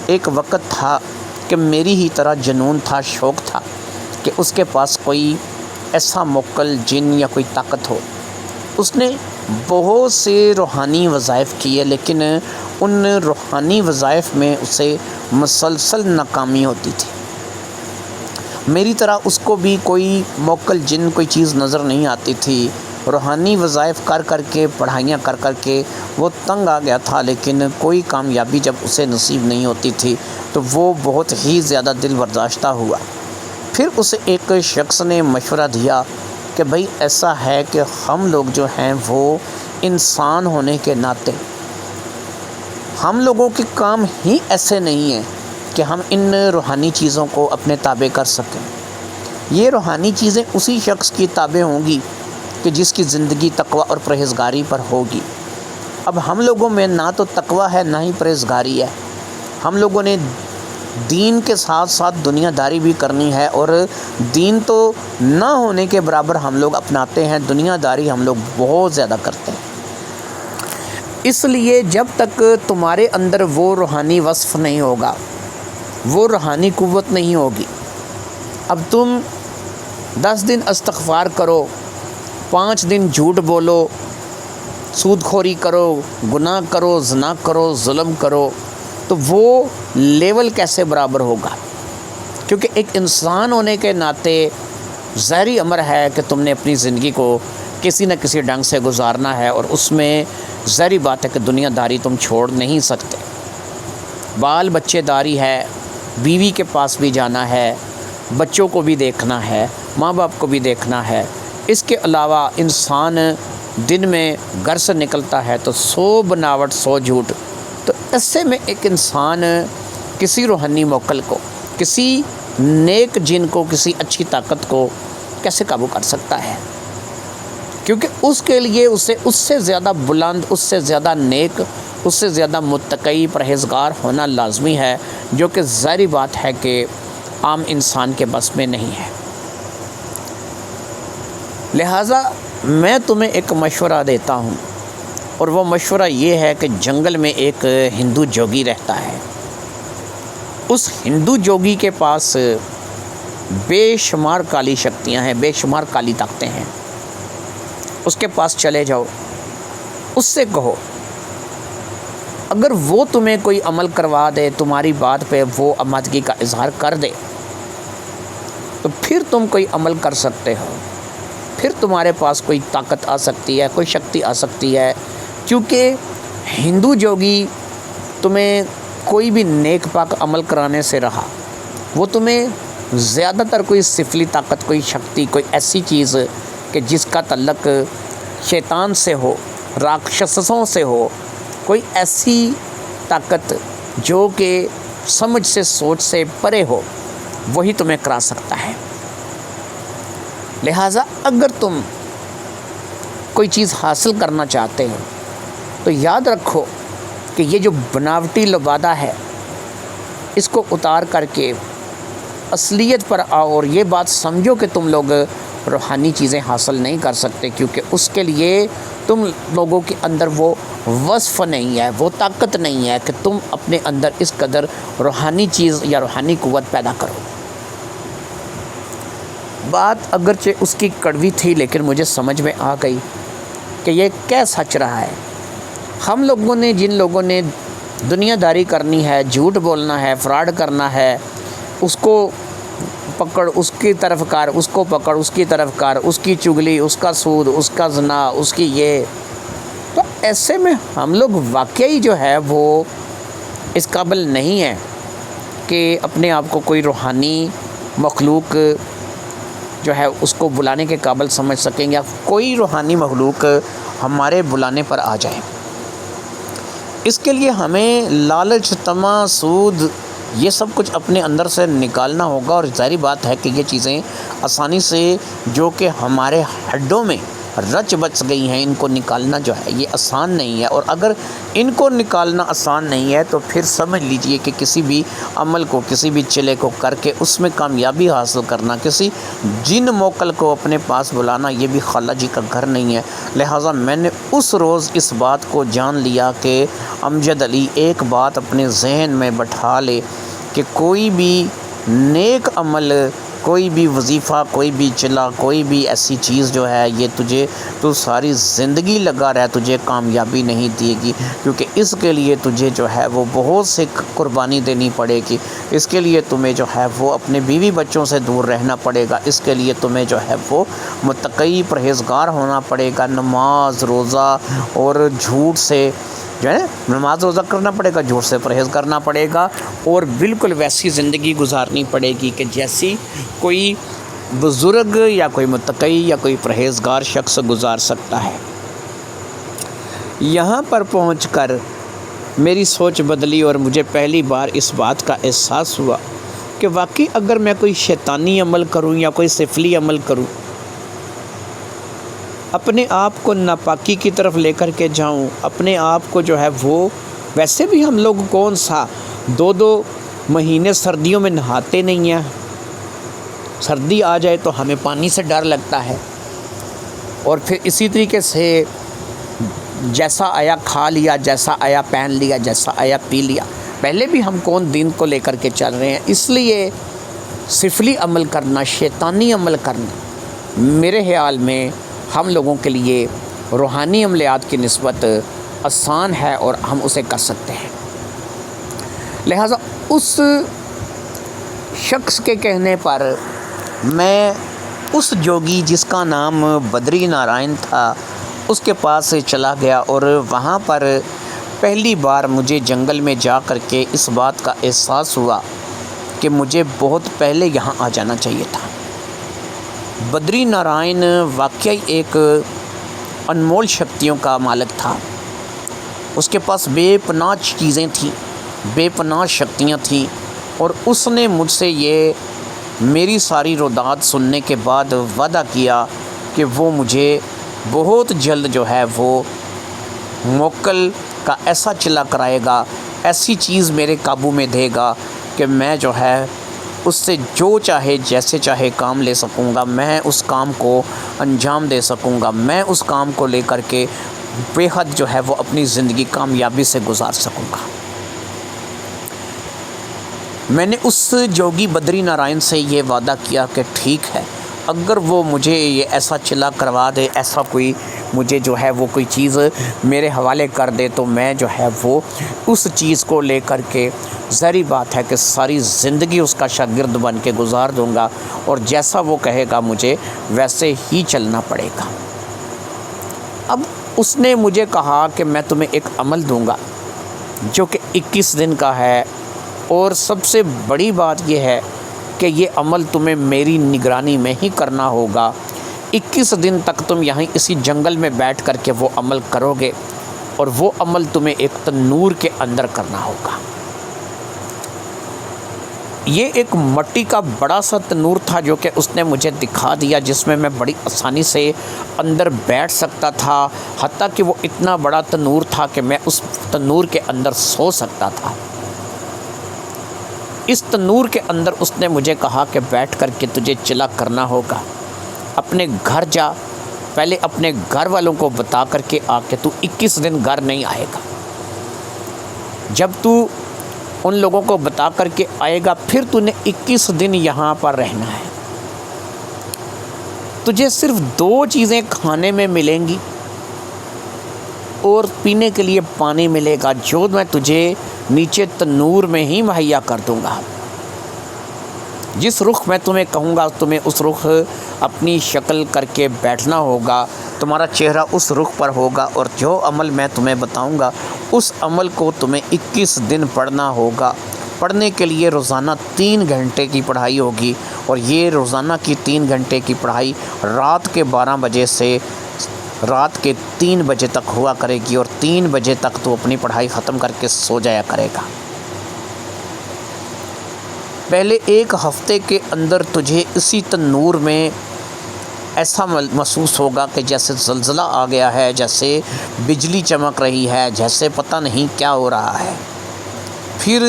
ایک وقت تھا کہ میری ہی طرح جنون تھا، شوق تھا کہ اس کے پاس کوئی ایسا موکل، جن یا کوئی طاقت ہو۔ اس نے بہت سے روحانی وظائف کیے، لیکن ان روحانی وظائف میں اسے مسلسل ناکامی ہوتی تھی۔ میری طرح اس کو بھی کوئی موکل جن، کوئی چیز نظر نہیں آتی تھی۔ روحانی وظائف کر کر کے، پڑھائیاں کر کر کے وہ تنگ آ گیا تھا، لیکن کوئی کامیابی جب اسے نصیب نہیں ہوتی تھی تو وہ بہت ہی زیادہ دل برداشتہ ہوا۔ پھر اسے ایک شخص نے مشورہ دیا کہ بھئی ایسا ہے کہ ہم لوگ جو ہیں وہ انسان ہونے کے ناطے، ہم لوگوں کے کام ہی ایسے نہیں ہیں کہ ہم ان روحانی چیزوں کو اپنے تابع کر سکیں۔ یہ روحانی چیزیں اسی شخص کی تابع ہوں گی کہ جس کی زندگی تقوی اور پرہیزگاری پر ہوگی۔ اب ہم لوگوں میں نہ تو تقوی ہے، نہ ہی پرہیزگاری ہے۔ ہم لوگوں نے دین کے ساتھ ساتھ دنیا داری بھی کرنی ہے، اور دین تو نہ ہونے کے برابر ہم لوگ اپناتے ہیں، دنیا داری ہم لوگ بہت زیادہ کرتے ہیں۔ اس لیے جب تک تمہارے اندر وہ روحانی وصف نہیں ہوگا، وہ روحانی قوت نہیں ہوگی، اب تم 10 دن استغفار کرو، 5 دن جھوٹ بولو، سود خوری کرو، گناہ کرو، زنا کرو، ظلم کرو، تو وہ لیول کیسے برابر ہوگا؟ کیونکہ ایک انسان ہونے کے ناطے ظاہری امر ہے کہ تم نے اپنی زندگی کو کسی نہ کسی ڈھنگ سے گزارنا ہے، اور اس میں ظاہری بات ہے کہ دنیا داری تم چھوڑ نہیں سکتے۔ بال بچے داری ہے، بیوی کے پاس بھی جانا ہے، بچوں کو بھی دیکھنا ہے، ماں باپ کو بھی دیکھنا ہے۔ اس کے علاوہ انسان دن میں گھر سے نکلتا ہے تو 100 بناوٹ 100 جھوٹ۔ تو ایسے میں ایک انسان کسی روحانی موکل کو، کسی نیک جن کو، کسی اچھی طاقت کو کیسے قابو کر سکتا ہے؟ کیونکہ اس کے لیے اسے اس سے زیادہ بلند، اس سے زیادہ نیک، اس سے زیادہ متقی، پرہیزگار ہونا لازمی ہے، جو کہ ظاہری بات ہے کہ عام انسان کے بس میں نہیں ہے۔ لہٰذا میں تمہیں ایک مشورہ دیتا ہوں اور وہ مشورہ یہ ہے کہ جنگل میں ایک ہندو جوگی رہتا ہے، اس ہندو جوگی کے پاس بے شمار کالی شکتیاں ہیں، بے شمار کالی طاقتیں ہیں، اس کے پاس چلے جاؤ، اس سے کہو اگر وہ تمہیں کوئی عمل کروا دے، تمہاری بات پہ وہ آمادگی کا اظہار کر دے تو پھر تم کوئی عمل کر سکتے ہو، پھر تمہارے پاس کوئی طاقت آ سکتی ہے، کوئی شکتی آ سکتی ہے، کیونکہ ہندو جوگی تمہیں کوئی بھی نیک پاک عمل کرانے سے رہا، وہ تمہیں زیادہ تر کوئی سفلی طاقت، کوئی شکتی، کوئی ایسی چیز کہ جس کا تعلق شیطان سے ہو، راکشسوں سے ہو، کوئی ایسی طاقت جو کہ سمجھ سے، سوچ سے پرے ہو، وہی تمہیں کرا سکتا ہے۔ لہٰذا اگر تم کوئی چیز حاصل کرنا چاہتے ہو تو یاد رکھو کہ یہ جو بناوٹی لبادہ ہے اس کو اتار کر کے اصلیت پر آؤ، اور یہ بات سمجھو کہ تم لوگ روحانی چیزیں حاصل نہیں کر سکتے، کیونکہ اس کے لیے تم لوگوں کے اندر وہ وصف نہیں ہے، وہ طاقت نہیں ہے کہ تم اپنے اندر اس قدر روحانی چیز یا روحانی قوت پیدا کرو۔ بات اگرچہ اس کی کڑوی تھی لیکن مجھے سمجھ میں آ گئی کہ یہ کیا سچ رہا ہے۔ ہم لوگوں نے، جن لوگوں نے دنیا داری کرنی ہے، جھوٹ بولنا ہے، فراڈ کرنا ہے، اس کو پکڑ، اس کی طرف کار، اس کو پکڑ، اس کی طرف کار، اس کی چگلی، اس کا سود، اس کا زنا، اس کی یہ، تو ایسے میں ہم لوگ واقعی جو ہے وہ اس قابل نہیں ہیں کہ اپنے آپ کو کوئی روحانی مخلوق جو ہے اس کو بلانے کے قابل سمجھ سکیں یا کوئی روحانی مخلوق ہمارے بلانے پر آ جائے۔ اس کے لیے ہمیں لالچ، طمع، سود، یہ سب کچھ اپنے اندر سے نکالنا ہوگا، اور ظاہری بات ہے کہ یہ چیزیں آسانی سے جو کہ ہمارے ہڈوں میں رچ بچ گئی ہیں، ان کو نکالنا جو ہے یہ آسان نہیں ہے، اور اگر ان کو نکالنا آسان نہیں ہے تو پھر سمجھ لیجئے کہ کسی بھی عمل کو، کسی بھی چلے کو کر کے اس میں کامیابی حاصل کرنا، کسی جن موکل کو اپنے پاس بلانا، یہ بھی خالہ جی کا گھر نہیں ہے۔ لہٰذا میں نے اس روز اس بات کو جان لیا کہ امجد علی ایک بات اپنے ذہن میں بٹھا لے کہ کوئی بھی نیک عمل، کوئی بھی وظیفہ، کوئی بھی چلا، کوئی بھی ایسی چیز جو ہے یہ تو ساری زندگی لگا رہے، تجھے کامیابی نہیں دے گی، کیونکہ اس کے لیے تجھے جو ہے وہ بہت سے قربانی دینی پڑے گی، اس کے لیے تمہیں جو ہے وہ اپنے بیوی بچوں سے دور رہنا پڑے گا، اس کے لیے تمہیں جو ہے وہ متقی پرہیزگار ہونا پڑے گا، نماز، روزہ اور جھوٹ سے جو ہے نماز روزہ کرنا پڑے گا، جھوٹ سے پرہیز کرنا پڑے گا، اور بالکل ویسی زندگی گزارنی پڑے گی کہ جیسی کوئی بزرگ یا کوئی متقی یا کوئی پرہیزگار شخص گزار سکتا ہے۔ یہاں پر پہنچ کر میری سوچ بدلی اور مجھے پہلی بار اس بات کا احساس ہوا کہ واقعی اگر میں کوئی شیطانی عمل کروں یا کوئی سفلی عمل کروں، اپنے آپ کو ناپاکی کی طرف لے کر کے جاؤں، اپنے آپ کو جو ہے وہ، ویسے بھی ہم لوگ کون سا 2 مہینے سردیوں میں نہاتے نہیں ہیں، سردی آ جائے تو ہمیں پانی سے ڈر لگتا ہے، اور پھر اسی طریقے سے جیسا آیا کھا لیا، جیسا آیا پہن لیا، جیسا آیا پی لیا، پہلے بھی ہم کون دین کو لے کر کے چل رہے ہیں۔ اس لیے سفلی عمل کرنا، شیطانی عمل کرنا میرے خیال میں ہم لوگوں کے لیے روحانی عملیات کی نسبت آسان ہے اور ہم اسے کر سکتے ہیں۔ لہٰذا اس شخص کے کہنے پر میں اس جوگی جس کا نام بدری نارائن تھا اس کے پاس چلا گیا، اور وہاں پر پہلی بار مجھے جنگل میں جا کر کے اس بات کا احساس ہوا کہ مجھے بہت پہلے یہاں آ جانا چاہیے تھا۔ بدری نارائن واقعی ایک انمول شکتیوں کا مالک تھا، اس کے پاس بے پناہ چیزیں تھیں، بے پناہ شکتیاں تھیں، اور اس نے مجھ سے یہ میری ساری روداد سننے کے بعد وعدہ کیا کہ وہ مجھے بہت جلد جو ہے وہ موکل کا ایسا چلا کرائے گا، ایسی چیز میرے قابو میں دے گا کہ میں جو ہے اس سے جو چاہے جیسے چاہے کام لے سکوں گا، میں اس کام کو انجام دے سکوں گا، میں اس کام کو لے کر کے بے حد جو ہے وہ اپنی زندگی کامیابی سے گزار سکوں گا۔ میں نے اس جوگی بدری نارائن سے یہ وعدہ کیا کہ ٹھیک ہے، اگر وہ مجھے یہ ایسا چلا کروا دے، ایسا کوئی مجھے جو ہے وہ کوئی چیز میرے حوالے کر دے، تو میں جو ہے وہ اس چیز کو لے کر کے ظاہری بات ہے کہ ساری زندگی اس کا شاگرد بن کے گزار دوں گا، اور جیسا وہ کہے گا مجھے ویسے ہی چلنا پڑے گا۔ اب اس نے مجھے کہا کہ میں تمہیں ایک عمل دوں گا جو کہ 21 دن کا ہے، اور سب سے بڑی بات یہ ہے کہ یہ عمل تمہیں میری نگرانی میں ہی کرنا ہوگا۔ 21 دن تک تم یہیں اسی جنگل میں بیٹھ کر کے وہ عمل کرو گے، اور وہ عمل تمہیں ایک تنور کے اندر کرنا ہوگا۔ یہ ایک مٹی کا بڑا سا تنور تھا جو کہ اس نے مجھے دکھا دیا، جس میں میں بڑی آسانی سے اندر بیٹھ سکتا تھا، حتیٰ کہ وہ اتنا بڑا تنور تھا کہ میں اس تنور کے اندر سو سکتا تھا۔ اس تنور کے اندر اس نے مجھے کہا کہ بیٹھ کر کے تجھے چلا کرنا ہوگا، اپنے گھر جا، پہلے اپنے گھر والوں کو بتا کر کے آ کے تو 21 دن گھر نہیں آئے گا۔ جب تو ان لوگوں کو بتا کر کے آئے گا، پھر تو نے 21 دن یہاں پر رہنا ہے۔ تجھے صرف 2 چیزیں کھانے میں ملیں گی اور پینے کے لیے پانی ملے گا، جو میں تجھے نیچے تنور میں ہی مہیا کر دوں گا۔ جس رخ میں تمہیں کہوں گا تمہیں اس رخ اپنی شکل کر کے بیٹھنا ہوگا، تمہارا چہرہ اس رخ پر ہوگا، اور جو عمل میں تمہیں بتاؤں گا اس عمل کو تمہیں 21 دن پڑھنا ہوگا۔ پڑھنے کے لیے روزانہ 3 گھنٹے کی پڑھائی ہوگی، اور یہ روزانہ کی 3 گھنٹے کی پڑھائی رات کے 12 بجے سے رات کے 3 بجے تک ہوا کرے گی، اور 3 بجے تک تو اپنی پڑھائی ختم کر کے سو جایا کرے گا۔ پہلے 1 ہفتے کے اندر تجھے اسی تنور میں ایسا محسوس ہوگا کہ جیسے زلزلہ آ گیا ہے، جیسے بجلی چمک رہی ہے، جیسے پتہ نہیں کیا ہو رہا ہے۔ پھر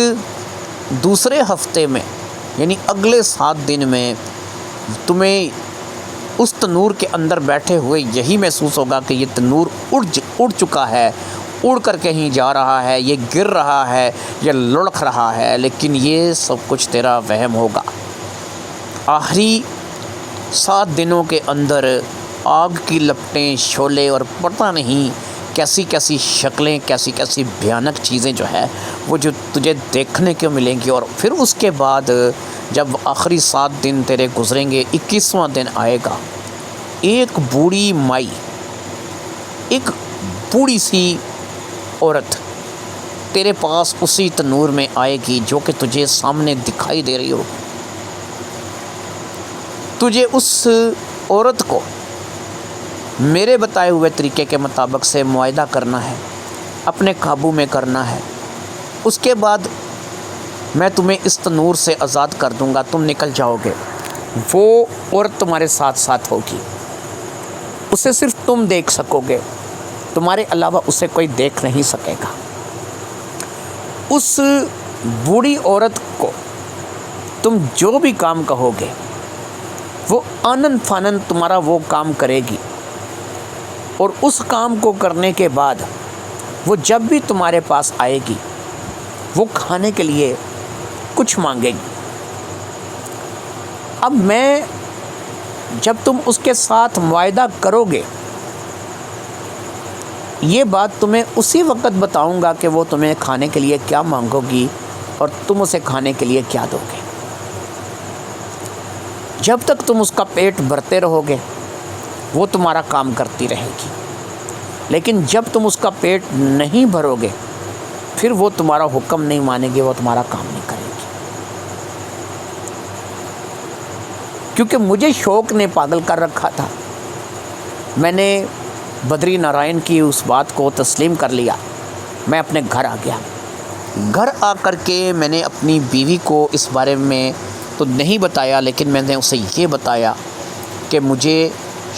دوسرے ہفتے میں یعنی اگلے 7 دن میں تمہیں اس تنور کے اندر بیٹھے ہوئے یہی محسوس ہوگا کہ یہ تنور اڑ چکا ہے، اڑ کر کہیں جا رہا ہے، یہ گر رہا ہے، یہ لڑک رہا ہے، لیکن یہ سب کچھ تیرا وہم ہوگا۔ آخری 7 دنوں کے اندر آگ کی لپٹیں، شعلے اور پتہ نہیں کیسی کیسی شکلیں، کیسی کیسی بھیانک چیزیں جو ہے وہ جو تجھے دیکھنے کو ملیں گی، اور پھر اس کے بعد جب آخری 7 دن تیرے گزریں گے، 21واں دن آئے گا، ایک بوڑھی مائی، ایک بوڑھی سی عورت تیرے پاس اسی تنور میں آئے گی جو کہ تجھے سامنے دکھائی دے رہی ہوگی۔ تجھے اس عورت کو میرے بتائے ہوئے طریقے کے مطابق سے معاہدہ کرنا ہے، اپنے قابو میں کرنا ہے۔ اس کے بعد میں تمہیں اس تنور سے آزاد کر دوں گا، تم نکل جاؤ گے۔ وہ عورت تمہارے ساتھ ساتھ ہوگی، اسے صرف تم دیکھ سکو گے، تمہارے علاوہ اسے کوئی دیکھ نہیں سکے گا۔ اس بوڑھی عورت کو تم جو بھی کام کہو گے وہ آنن فانن تمہارا وہ کام کرے گی، اور اس کام کو کرنے کے بعد وہ جب بھی تمہارے پاس آئے گی وہ کھانے کے لیے کچھ مانگے گی۔ اب میں جب تم اس کے ساتھ معاہدہ کرو گے، یہ بات تمہیں اسی وقت بتاؤں گا کہ وہ تمہیں کھانے کے لیے کیا مانگو گی اور تم اسے کھانے کے لیے کیا دو گے۔ جب تک تم اس کا پیٹ بھرتے رہو گے وہ تمہارا کام کرتی رہے گی، لیکن جب تم اس کا پیٹ نہیں بھرو گے پھر وہ تمہارا حکم نہیں مانے گی، وہ تمہارا کام نہیں کرے گی۔ کیونکہ مجھے شوق نے پاگل کر رکھا تھا، میں نے بدری نارائن کی اس بات کو تسلیم کر لیا۔ میں اپنے گھر آ گیا۔ گھر آ کر کے میں نے اپنی بیوی کو اس بارے میں تو نہیں بتایا، لیکن میں نے اسے یہ بتایا کہ مجھے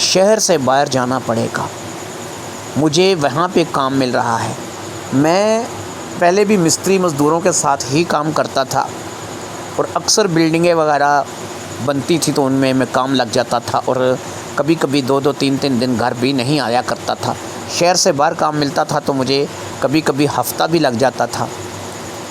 شہر سے باہر جانا پڑے گا، مجھے وہاں پہ کام مل رہا ہے۔ میں پہلے بھی مستری مزدوروں کے ساتھ ہی کام کرتا تھا، اور اکثر بلڈنگیں وغیرہ بنتی تھی تو ان میں کام لگ جاتا تھا، اور کبھی کبھی 2-2 3-3 دن گھر بھی نہیں آیا کرتا تھا۔ شہر سے باہر کام ملتا تھا تو مجھے کبھی کبھی ہفتہ بھی لگ جاتا تھا۔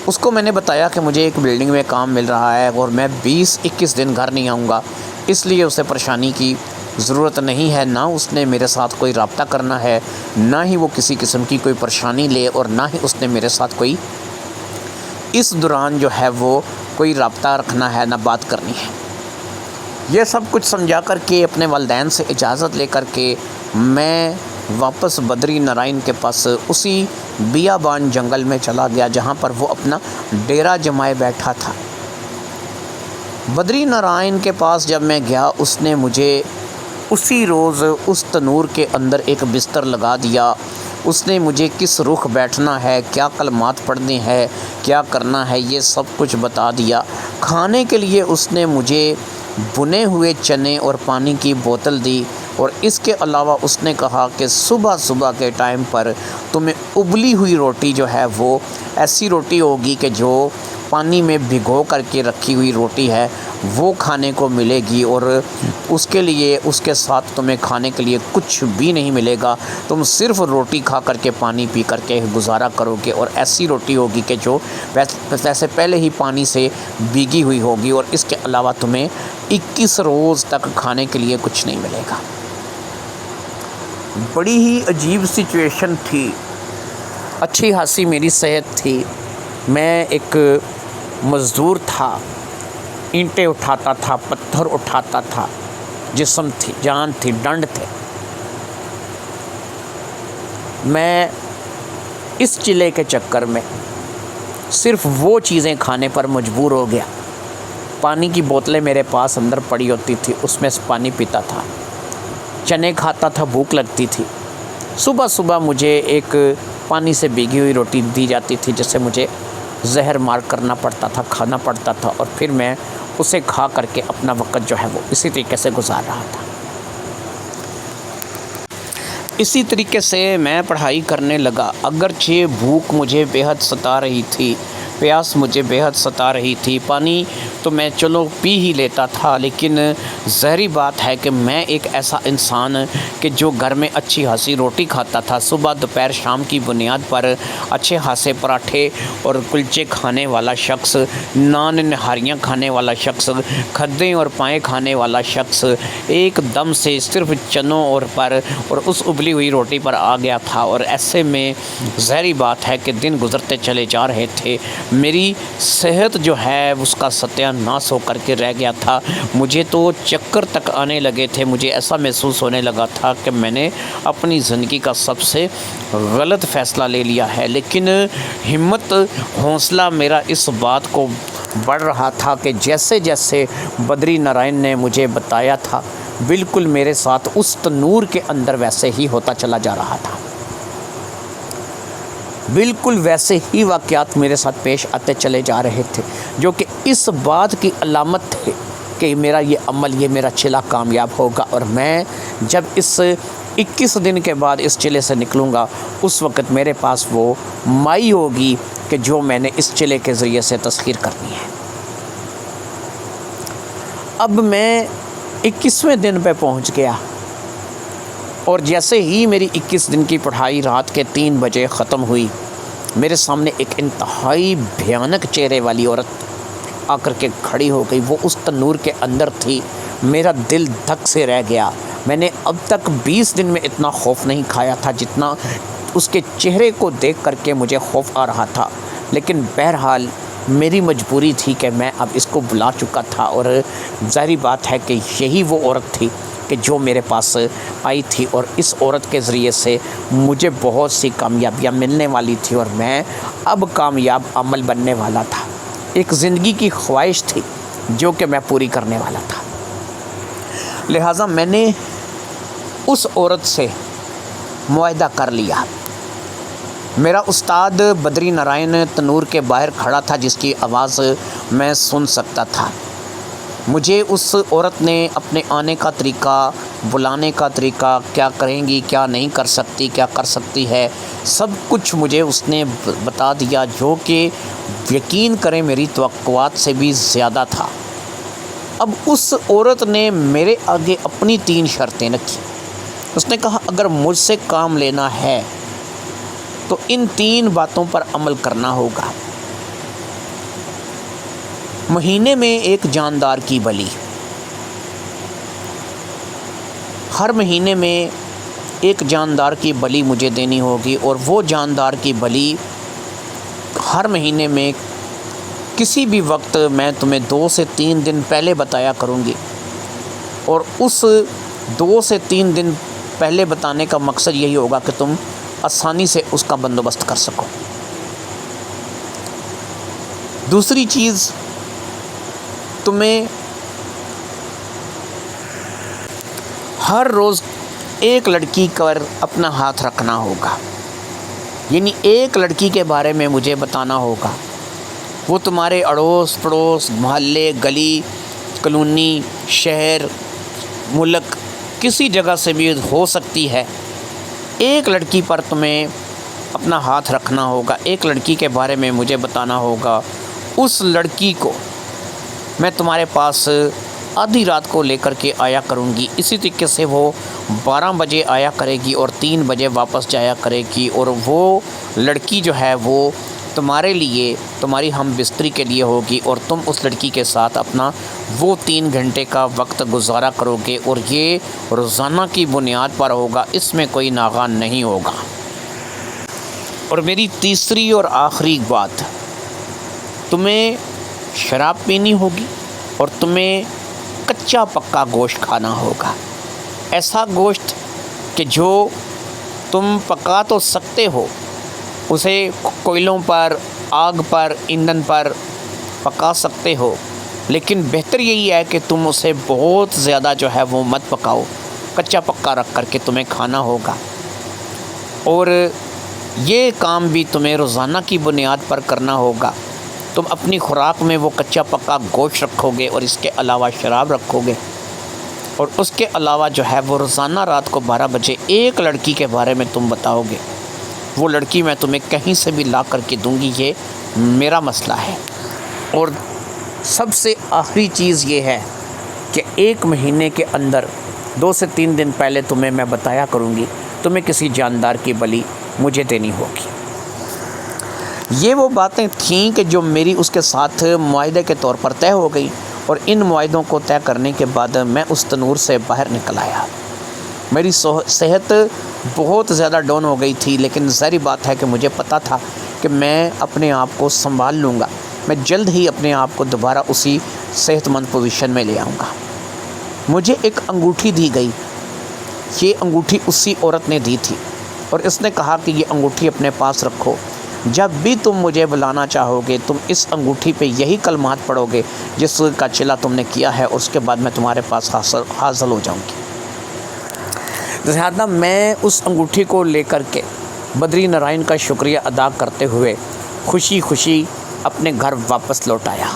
اس کو میں نے بتایا کہ مجھے ایک بلڈنگ میں کام مل رہا ہے اور میں 20-21 دن گھر نہیں آؤں گا، اس لیے اسے پریشانی کی ضرورت نہیں ہے، نہ اس نے میرے ساتھ کوئی رابطہ کرنا ہے، نہ ہی وہ کسی قسم کی کوئی پریشانی لے، اور نہ ہی اس نے میرے ساتھ کوئی اس دوران جو ہے وہ کوئی رابطہ رکھنا ہے، نہ بات کرنی ہے۔ یہ سب کچھ سمجھا کر کے اپنے والدین سے اجازت لے کر کے میں واپس بدری نارائن کے پاس اسی بیابان جنگل میں چلا گیا جہاں پر وہ اپنا ڈیرا جمائے بیٹھا تھا۔ بدری نارائن کے پاس جب میں گیا، اس نے مجھے اسی روز اس تنور کے اندر ایک بستر لگا دیا۔ اس نے مجھے کس رخ بیٹھنا ہے، کیا کلمات پڑھنے ہیں، کیا کرنا ہے، یہ سب کچھ بتا دیا۔ کھانے کے لیے اس نے مجھے بنے ہوئے چنے اور پانی کی بوتل دی، اور اس کے علاوہ اس نے کہا کہ صبح کے ٹائم پر تمہیں ابلی ہوئی روٹی جو ہے وہ ایسی روٹی ہوگی کہ جو پانی میں بھگو کر کے رکھی ہوئی روٹی ہے وہ کھانے کو ملے گی، اور اس کے لیے اس کے ساتھ تمہیں کھانے کے لیے کچھ بھی نہیں ملے گا، تم صرف روٹی کھا کر کے پانی پی کر کے گزارا کرو گے، اور ایسی روٹی ہوگی کہ جو ویسے پہلے ہی پانی سے بھیگی ہوئی ہوگی، اور اس کے علاوہ تمہیں 21 روز تک کھانے کے لیے کچھ نہیں ملے گا۔ بڑی ہی عجیب سچویشن تھی، اچھی خاصی میری صحت تھی، میں ایک مزدور تھا، اینٹیں اٹھاتا تھا، پتھر اٹھاتا تھا، جسم تھی، جان تھی، ڈنڈ تھے۔ میں اس چلے کے چکر میں صرف وہ چیزیں کھانے پر مجبور ہو گیا۔ پانی کی بوتلیں میرے پاس اندر پڑی ہوتی تھی، اس میں سے پانی پیتا تھا، چنے کھاتا تھا، بھوک لگتی تھی۔ صبح مجھے ایک پانی سے بھیگی ہوئی روٹی دی جاتی تھی جسے مجھے زہر مار کرنا پڑتا تھا، کھانا پڑتا تھا، اور پھر میں اسے کھا کر کے اپنا وقت جو ہے وہ اسی طریقے سے گزار رہا تھا۔ اسی طریقے سے میں پڑھائی کرنے لگا، اگرچہ بھوک مجھے بے حد ستا رہی تھی، پیاس مجھے بے حد ستا رہی تھی، پانی تو میں چلو پی ہی لیتا تھا، لیکن ظاہری بات ہے کہ میں ایک ایسا انسان کہ جو گھر میں اچھی خاصی روٹی کھاتا تھا، صبح دوپہر شام کی بنیاد پر اچھے خاصے پراٹھے اور کلچے کھانے والا شخص، نان نہاریاں کھانے والا شخص، کھدیں اور پائیں کھانے والا شخص ایک دم سے صرف چنوں اور اس ابلی ہوئی روٹی پر آ گیا تھا، اور ایسے میں ظاہری بات ہے کہ دن گزرتے چلے جا رہے تھے، میری صحت جو ہے اس کا ستیہ ناش ہو کر کے رہ گیا تھا، مجھے تو چکر تک آنے لگے تھے، مجھے ایسا محسوس ہونے لگا تھا کہ میں نے اپنی زندگی کا سب سے غلط فیصلہ لے لیا ہے، لیکن ہمت حوصلہ میرا اس بات کو بڑھ رہا تھا کہ جیسے جیسے بدری نارائن نے مجھے بتایا تھا بالکل میرے ساتھ اس تنور کے اندر ویسے ہی ہوتا چلا جا رہا تھا، بالکل ویسے ہی واقعات میرے ساتھ پیش آتے چلے جا رہے تھے، جو کہ اس بات کی علامت تھے کہ میرا یہ عمل، یہ میرا چلا کامیاب ہوگا، اور میں جب اس 21 دن کے بعد اس چلے سے نکلوں گا اس وقت میرے پاس وہ مائی ہوگی کہ جو میں نے اس چلے کے ذریعے سے تسخیر کرنی ہے۔ اب میں 21ویں دن پہ پہنچ گیا، اور جیسے ہی میری 21 دن کی پڑھائی رات کے 3 بجے ختم ہوئی، میرے سامنے ایک انتہائی بھیانک چہرے والی عورت آ کر کے کھڑی ہو گئی، وہ اس تنور کے اندر تھی، میرا دل دھک سے رہ گیا، میں نے اب تک 20 دن میں اتنا خوف نہیں کھایا تھا جتنا اس کے چہرے کو دیکھ کر کے مجھے خوف آ رہا تھا، لیکن بہرحال میری مجبوری تھی کہ میں اب اس کو بلا چکا تھا، اور ظاہری بات ہے کہ یہی وہ عورت تھی کہ جو میرے پاس آئی تھی، اور اس عورت کے ذریعے سے مجھے بہت سی کامیابیاں ملنے والی تھی، اور میں اب کامیاب عمل بننے والا تھا، ایک زندگی کی خواہش تھی جو کہ میں پوری کرنے والا تھا۔ لہٰذا میں نے اس عورت سے معاہدہ کر لیا۔ میرا استاد بدری نارائن تنور کے باہر کھڑا تھا جس کی آواز میں سن سکتا تھا۔ مجھے اس عورت نے اپنے آنے کا طریقہ، بلانے کا طریقہ، کیا کریں گی، کیا نہیں کر سکتی، کیا کر سکتی ہے، سب کچھ مجھے اس نے بتا دیا، جو کہ یقین کریں میری توقعات سے بھی زیادہ تھا۔ اب اس عورت نے میرے آگے اپنی 3 شرطیں رکھی۔ اس نے کہا اگر مجھ سے کام لینا ہے تو ان 3 باتوں پر عمل کرنا ہوگا۔ مہینے میں ایک جاندار کی بلی، ہر مہینے میں ایک جاندار کی بلی مجھے دینی ہوگی، اور وہ جاندار کی بلی ہر مہینے میں کسی بھی وقت میں تمہیں 2 سے 3 دن پہلے بتایا کروں گی، اور اس 2 سے 3 دن پہلے بتانے کا مقصد یہی ہوگا کہ تم آسانی سے اس کا بندوبست کر سکو۔ دوسری چیز، تمہیں ہر روز ایک لڑکی پر اپنا ہاتھ رکھنا ہوگا، یعنی ایک لڑکی کے بارے میں مجھے بتانا ہوگا۔ وہ تمہارے اڑوس پڑوس، محلے، گلی، کالونی، شہر، ملک، کسی جگہ سے بھی ہو سکتی ہے۔ ایک لڑکی پر تمہیں اپنا ہاتھ رکھنا ہوگا، ایک لڑکی کے بارے میں مجھے بتانا ہوگا۔ اس لڑکی کو میں تمہارے پاس آدھی رات کو لے کر کے آیا کروں گی، اسی طریقے سے وہ 12 بجے آیا کرے گی اور 3 بجے واپس جایا کرے گی، اور وہ لڑکی جو ہے وہ تمہارے لیے، تمہاری ہم بستری کے لیے ہوگی، اور تم اس لڑکی کے ساتھ اپنا وہ 3 گھنٹے کا وقت گزارا کرو گے، اور یہ روزانہ کی بنیاد پر ہوگا، اس میں کوئی ناغہ نہیں ہوگا۔ اور میری تیسری اور آخری بات، تمہیں شراب پینی ہوگی اور تمہیں کچا پکا گوشت کھانا ہوگا، ایسا گوشت کہ جو تم پکا تو سکتے ہو، اسے کوئلوں پر، آگ پر، ایندھن پر پکا سکتے ہو، لیکن بہتر یہی ہے کہ تم اسے بہت زیادہ جو ہے وہ مت پکاؤ، کچا پکا رکھ کر کے تمہیں کھانا ہوگا۔ اور یہ کام بھی تمہیں روزانہ کی بنیاد پر کرنا ہوگا۔ تم اپنی خوراک میں وہ کچا پکا گوشت رکھو گے، اور اس کے علاوہ شراب رکھو گے، اور اس کے علاوہ جو ہے وہ روزانہ رات کو 12 بجے ایک لڑکی کے بارے میں تم بتاؤ گے۔ وہ لڑکی میں تمہیں کہیں سے بھی لا کر کے دوں گی، یہ میرا مسئلہ ہے۔ اور سب سے آخری چیز یہ ہے کہ 1 مہینے کے اندر 2 سے 3 دن پہلے تمہیں میں بتایا کروں گی، تمہیں کسی جاندار کی بلی مجھے دینی ہوگی۔ یہ وہ باتیں تھیں کہ جو میری اس کے ساتھ معاہدے کے طور پر طے ہو گئی، اور ان معاہدوں کو طے کرنے کے بعد میں اس تنور سے باہر نکل آیا۔ میری صحت بہت زیادہ ڈاؤن ہو گئی تھی، لیکن ظاہری بات ہے کہ مجھے پتہ تھا کہ میں اپنے آپ کو سنبھال لوں گا، میں جلد ہی اپنے آپ کو دوبارہ اسی صحت مند پوزیشن میں لے آؤں گا۔ مجھے ایک انگوٹھی دی گئی، یہ انگوٹھی اسی عورت نے دی تھی، اور اس نے کہا کہ یہ انگوٹھی اپنے پاس رکھو، جب بھی تم مجھے بلانا چاہو گے تم اس انگوٹھی پہ یہی کلمات پڑھو گے جس کا چلا تم نے کیا ہے، اور اس کے بعد میں تمہارے پاس حاصل ہو جاؤں گی۔ لہٰذا میں اس انگوٹھی کو لے کر کے بدری نارائن کا شکریہ ادا کرتے ہوئے خوشی خوشی اپنے گھر واپس لوٹ آیا۔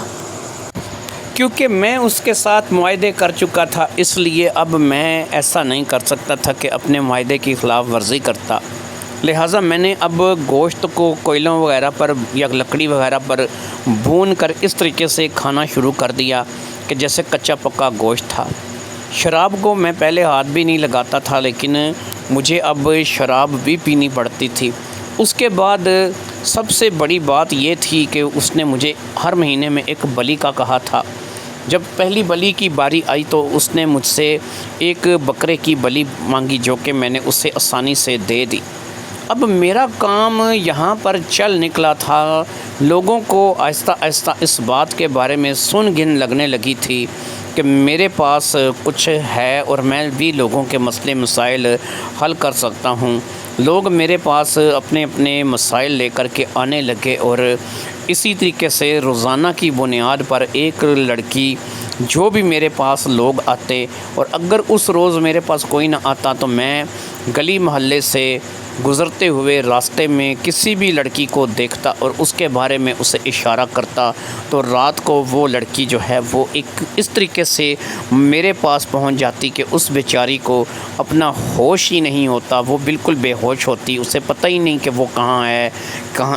کیونکہ میں اس کے ساتھ معاہدے کر چکا تھا، اس لیے اب میں ایسا نہیں کر سکتا تھا کہ اپنے معاہدے کی خلاف ورزی کرتا۔ لہٰذا میں نے اب گوشت کو کوئلوں وغیرہ پر یا لکڑی وغیرہ پر بھون کر اس طریقے سے کھانا شروع کر دیا کہ جیسے کچا پکا گوشت تھا۔ شراب کو میں پہلے ہاتھ بھی نہیں لگاتا تھا، لیکن مجھے اب شراب بھی پینی پڑتی تھی۔ اس کے بعد سب سے بڑی بات یہ تھی کہ اس نے مجھے ہر مہینے میں ایک بلی کا کہا تھا۔ جب پہلی بلی کی باری آئی تو اس نے مجھ سے ایک بکرے کی بلی مانگی، جو کہ میں نے اسے آسانی سے دے دی۔ اب میرا کام یہاں پر چل نکلا تھا۔ لوگوں کو آہستہ آہستہ اس بات کے بارے میں سن گن لگنے لگی تھی کہ میرے پاس کچھ ہے اور میں بھی لوگوں کے مسئلے مسائل حل کر سکتا ہوں۔ لوگ میرے پاس اپنے اپنے مسائل لے کر کے آنے لگے، اور اسی طریقے سے روزانہ کی بنیاد پر ایک لڑکی جو بھی میرے پاس لوگ آتے، اور اگر اس روز میرے پاس کوئی نہ آتا تو میں گلی محلے سے گزرتے ہوئے راستے میں کسی بھی لڑکی کو دیکھتا اور اس کے بارے میں اسے اشارہ کرتا، تو رات کو وہ لڑکی جو ہے وہ ایک اس طریقے سے میرے پاس پہنچ جاتی کہ اس بیچاری کو اپنا ہوش ہی نہیں ہوتا، وہ بالکل بے ہوش ہوتی، اسے پتہ ہی نہیں کہ وہ کہاں ہے، کہاں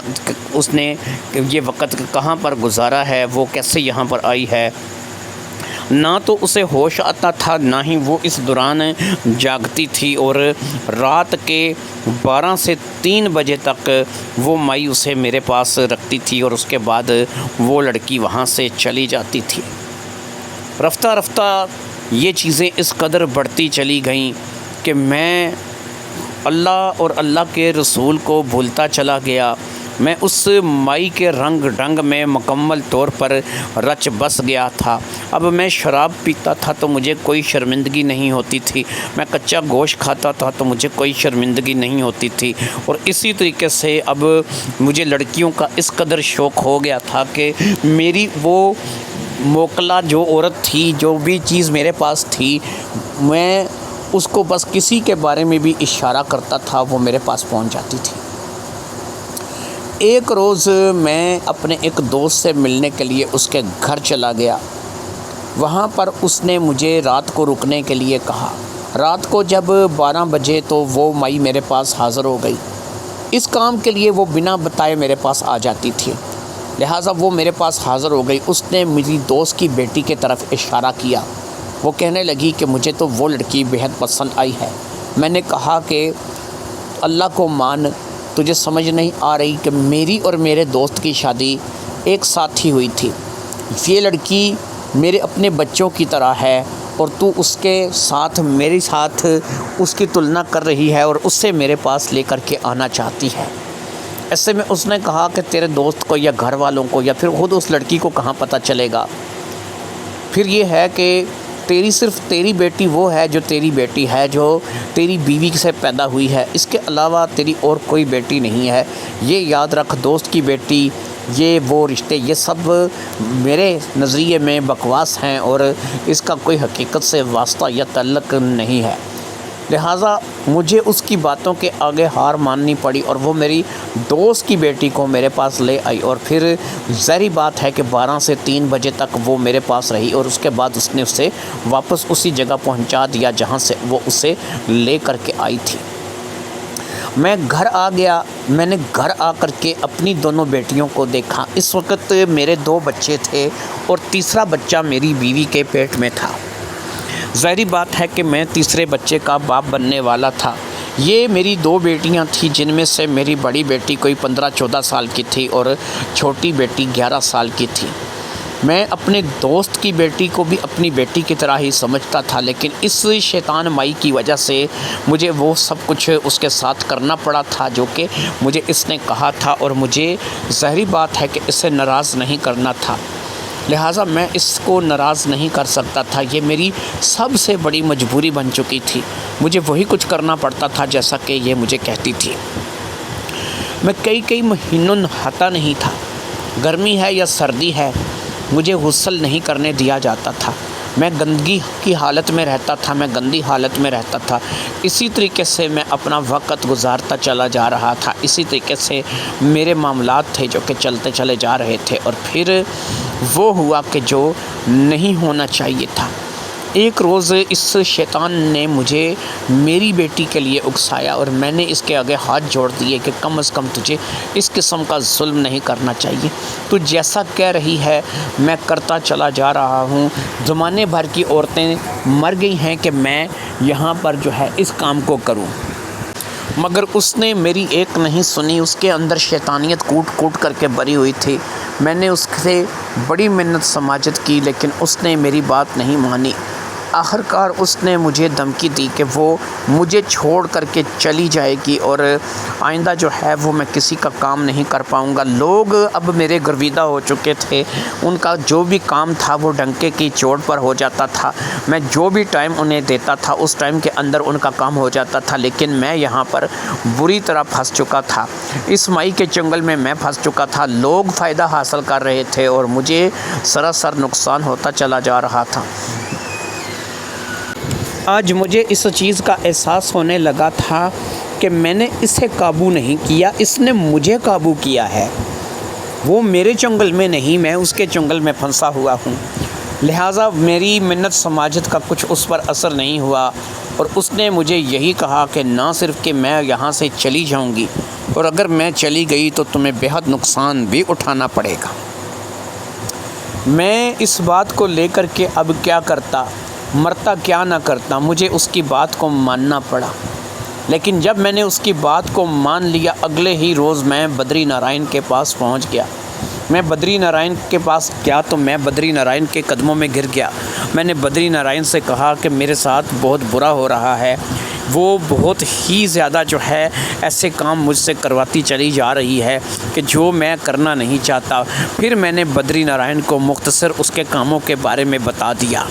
اس نے یہ وقت کہاں پر گزارا ہے، وہ کیسے یہاں پر آئی ہے۔ نہ تو اسے ہوش آتا تھا نہ ہی وہ اس دوران جاگتی تھی، اور رات کے 12 سے 3 بجے تک وہ مائی اسے میرے پاس رکھتی تھی اور اس کے بعد وہ لڑکی وہاں سے چلی جاتی تھی۔ رفتہ رفتہ یہ چیزیں اس قدر بڑھتی چلی گئیں کہ میں اللہ اور اللہ کے رسول کو بھولتا چلا گیا۔ میں اس مائی کے رنگ ڈنگ میں مکمل طور پر رچ بس گیا تھا۔ اب میں شراب پیتا تھا تو مجھے کوئی شرمندگی نہیں ہوتی تھی، میں کچا گوشت کھاتا تھا تو مجھے کوئی شرمندگی نہیں ہوتی تھی، اور اسی طریقے سے اب مجھے لڑکیوں کا اس قدر شوق ہو گیا تھا کہ میری وہ موکلا جو عورت تھی، جو بھی چیز میرے پاس تھی، میں اس کو بس کسی کے بارے میں بھی اشارہ کرتا تھا وہ میرے پاس پہنچ جاتی تھی۔ ایک روز میں اپنے ایک دوست سے ملنے کے لیے اس کے گھر چلا گیا۔ وہاں پر اس نے مجھے رات کو رکنے کے لیے کہا۔ رات کو جب 12 بجے تو وہ مائی میرے پاس حاضر ہو گئی۔ اس کام کے لیے وہ بنا بتائے میرے پاس آ جاتی تھی، لہٰذا وہ میرے پاس حاضر ہو گئی۔ اس نے میری دوست کی بیٹی کی طرف اشارہ کیا۔ وہ کہنے لگی کہ مجھے تو وہ لڑکی بہت پسند آئی ہے۔ میں نے کہا کہ اللہ کو مان، تجھے سمجھ نہیں آ رہی کہ میری اور میرے دوست کی شادی ایک ساتھ ہی ہوئی تھی، یہ لڑکی میرے اپنے بچوں کی طرح ہے، اور تو اس کے ساتھ میرے ساتھ اس کی تلنا کر رہی ہے اور اس سے میرے پاس لے کر کے آنا چاہتی ہے۔ ایسے میں اس نے کہا کہ تیرے دوست کو یا گھر والوں کو یا پھر خود اس لڑکی کو کہاں پتہ چلے گا؟ پھر یہ ہے کہ صرف تیری بیٹی وہ ہے جو تیری بیٹی ہے، جو تیری بیوی سے پیدا ہوئی ہے، اس کے علاوہ تیری اور کوئی بیٹی نہیں ہے۔ یہ یاد رکھ، دوست کی بیٹی، یہ وہ رشتے، یہ سب میرے نظریے میں بکواس ہیں اور اس کا کوئی حقیقت سے واسطہ یا تعلق نہیں ہے۔ لہٰذا مجھے اس کی باتوں کے آگے ہار ماننی پڑی اور وہ میری دوست کی بیٹی کو میرے پاس لے آئی، اور پھر ظاہری بات ہے کہ 12 سے 3 بجے تک وہ میرے پاس رہی، اور اس کے بعد اس نے اسے واپس اسی جگہ پہنچا دیا جہاں سے وہ اسے لے کر کے آئی تھی۔ میں گھر آ گیا۔ میں نے گھر آ کر کے اپنی دونوں بیٹیوں کو دیکھا۔ اس وقت میرے 2 بچے تھے اور تیسرا بچہ میری بیوی کے پیٹ میں تھا۔ ظاہری بات ہے کہ میں تیسرے بچے کا باپ بننے والا تھا۔ یہ میری 2 بیٹیاں تھیں، جن میں سے میری بڑی بیٹی کوئی 15-14 سال کی تھی اور چھوٹی بیٹی 11 سال کی تھی۔ میں اپنے دوست کی بیٹی کو بھی اپنی بیٹی کی طرح ہی سمجھتا تھا، لیکن اس شیطان مائی کی وجہ سے مجھے وہ سب کچھ اس کے ساتھ کرنا پڑا تھا جو کہ مجھے اس نے کہا تھا، اور مجھے ظاہری بات ہے کہ اسے ناراض نہیں کرنا تھا، لہٰذا میں اس کو ناراض نہیں کر سکتا تھا۔ یہ میری سب سے بڑی مجبوری بن چکی تھی، مجھے وہی کچھ کرنا پڑتا تھا جیسا کہ یہ مجھے کہتی تھی۔ میں کئی مہینوں نہاتا نہیں تھا، گرمی ہے یا سردی ہے، مجھے غسل نہیں کرنے دیا جاتا تھا۔ میں گندگی کی حالت میں رہتا تھا، میں گندی حالت میں رہتا تھا۔ اسی طریقے سے میں اپنا وقت گزارتا چلا جا رہا تھا، اسی طریقے سے میرے معاملات تھے جو کہ چلتے چلے جا رہے تھے، اور پھر وہ ہوا کہ جو نہیں ہونا چاہیے تھا۔ ایک روز اس شیطان نے مجھے میری بیٹی کے لیے اکسایا، اور میں نے اس کے آگے ہاتھ جوڑ دیے کہ کم از کم تجھے اس قسم کا ظلم نہیں کرنا چاہیے۔ تو جیسا کہہ رہی ہے میں کرتا چلا جا رہا ہوں۔ زمانے بھر کی عورتیں مر گئی ہیں کہ میں یہاں پر جو ہے اس کام کو کروں، مگر اس نے میری ایک نہیں سنی۔ اس کے اندر شیطانیت کوٹ کوٹ کر کے بھری ہوئی تھی۔ میں نے اس سے بڑی منت سماجت کی، لیکن اس نے میری بات نہیں مانی۔ آخرکار اس نے مجھے دھمکی دی کہ وہ مجھے چھوڑ کر کے چلی جائے گی، اور آئندہ جو ہے وہ میں کسی کا کام نہیں کر پاؤں گا۔ لوگ اب میرے گرویدہ ہو چکے تھے، ان کا جو بھی کام تھا وہ ڈنکے کی چوٹ پر ہو جاتا تھا۔ میں جو بھی ٹائم انہیں دیتا تھا اس ٹائم کے اندر ان کا کام ہو جاتا تھا، لیکن میں یہاں پر بری طرح پھنس چکا تھا۔ اس مائی کے چنگل میں میں پھنس چکا تھا۔ لوگ فائدہ حاصل کر رہے تھے اور مجھے سراسر نقصان ہوتا چلا جا رہا تھا۔ آج مجھے اس چیز کا احساس ہونے لگا تھا کہ میں نے اسے قابو نہیں کیا، اس نے مجھے قابو کیا ہے۔ وہ میرے چنگل میں نہیں، میں اس کے چنگل میں پھنسا ہوا ہوں، لہٰذا میری منت سماجت کا کچھ اس پر اثر نہیں ہوا، اور اس نے مجھے یہی کہا کہ نہ صرف کہ میں یہاں سے چلی جاؤں گی، اور اگر میں چلی گئی تو تمہیں بہت نقصان بھی اٹھانا پڑے گا۔ میں اس بات کو لے کر کے اب کیا کرتا، مرتا کیا نہ کرتا، مجھے اس کی بات کو ماننا پڑا۔ لیکن جب میں نے اس کی بات کو مان لیا، اگلے ہی روز میں بدری نارائن کے پاس پہنچ گیا۔ میں بدری نارائن کے پاس گیا تو میں بدری نارائن کے قدموں میں گر گیا۔ میں نے بدری نارائن سے کہا کہ میرے ساتھ بہت برا ہو رہا ہے، وہ بہت ہی زیادہ جو ہے ایسے کام مجھ سے کرواتی چلی جا رہی ہے کہ جو میں کرنا نہیں چاہتا۔ پھر میں نے بدری نارائن کو مختصر اس کے کاموں کے بارے میں بتا دیا۔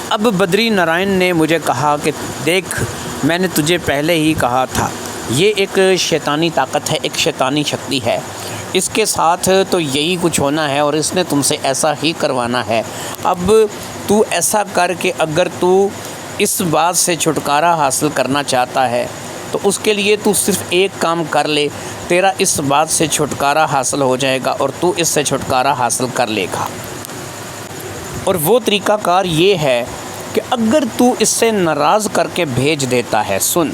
اب بدری نارائن نے مجھے کہا کہ دیکھ، میں نے تجھے پہلے ہی کہا تھا، یہ ایک شیطانی طاقت ہے، ایک شیطانی شکتی ہے، اس کے ساتھ تو یہی کچھ ہونا ہے اور اس نے تم سے ایسا ہی کروانا ہے۔ اب تو ایسا کر کہ اگر تو اس بات سے چھٹکارا حاصل کرنا چاہتا ہے تو اس کے لیے تو صرف ایک کام کر لے، تیرا اس بات سے چھٹکارا حاصل ہو جائے گا اور تو اس سے چھٹکارا حاصل کر لے گا۔ اور وہ طریقہ کار یہ ہے کہ اگر تو اس سے ناراض کر کے بھیج دیتا ہے، سن،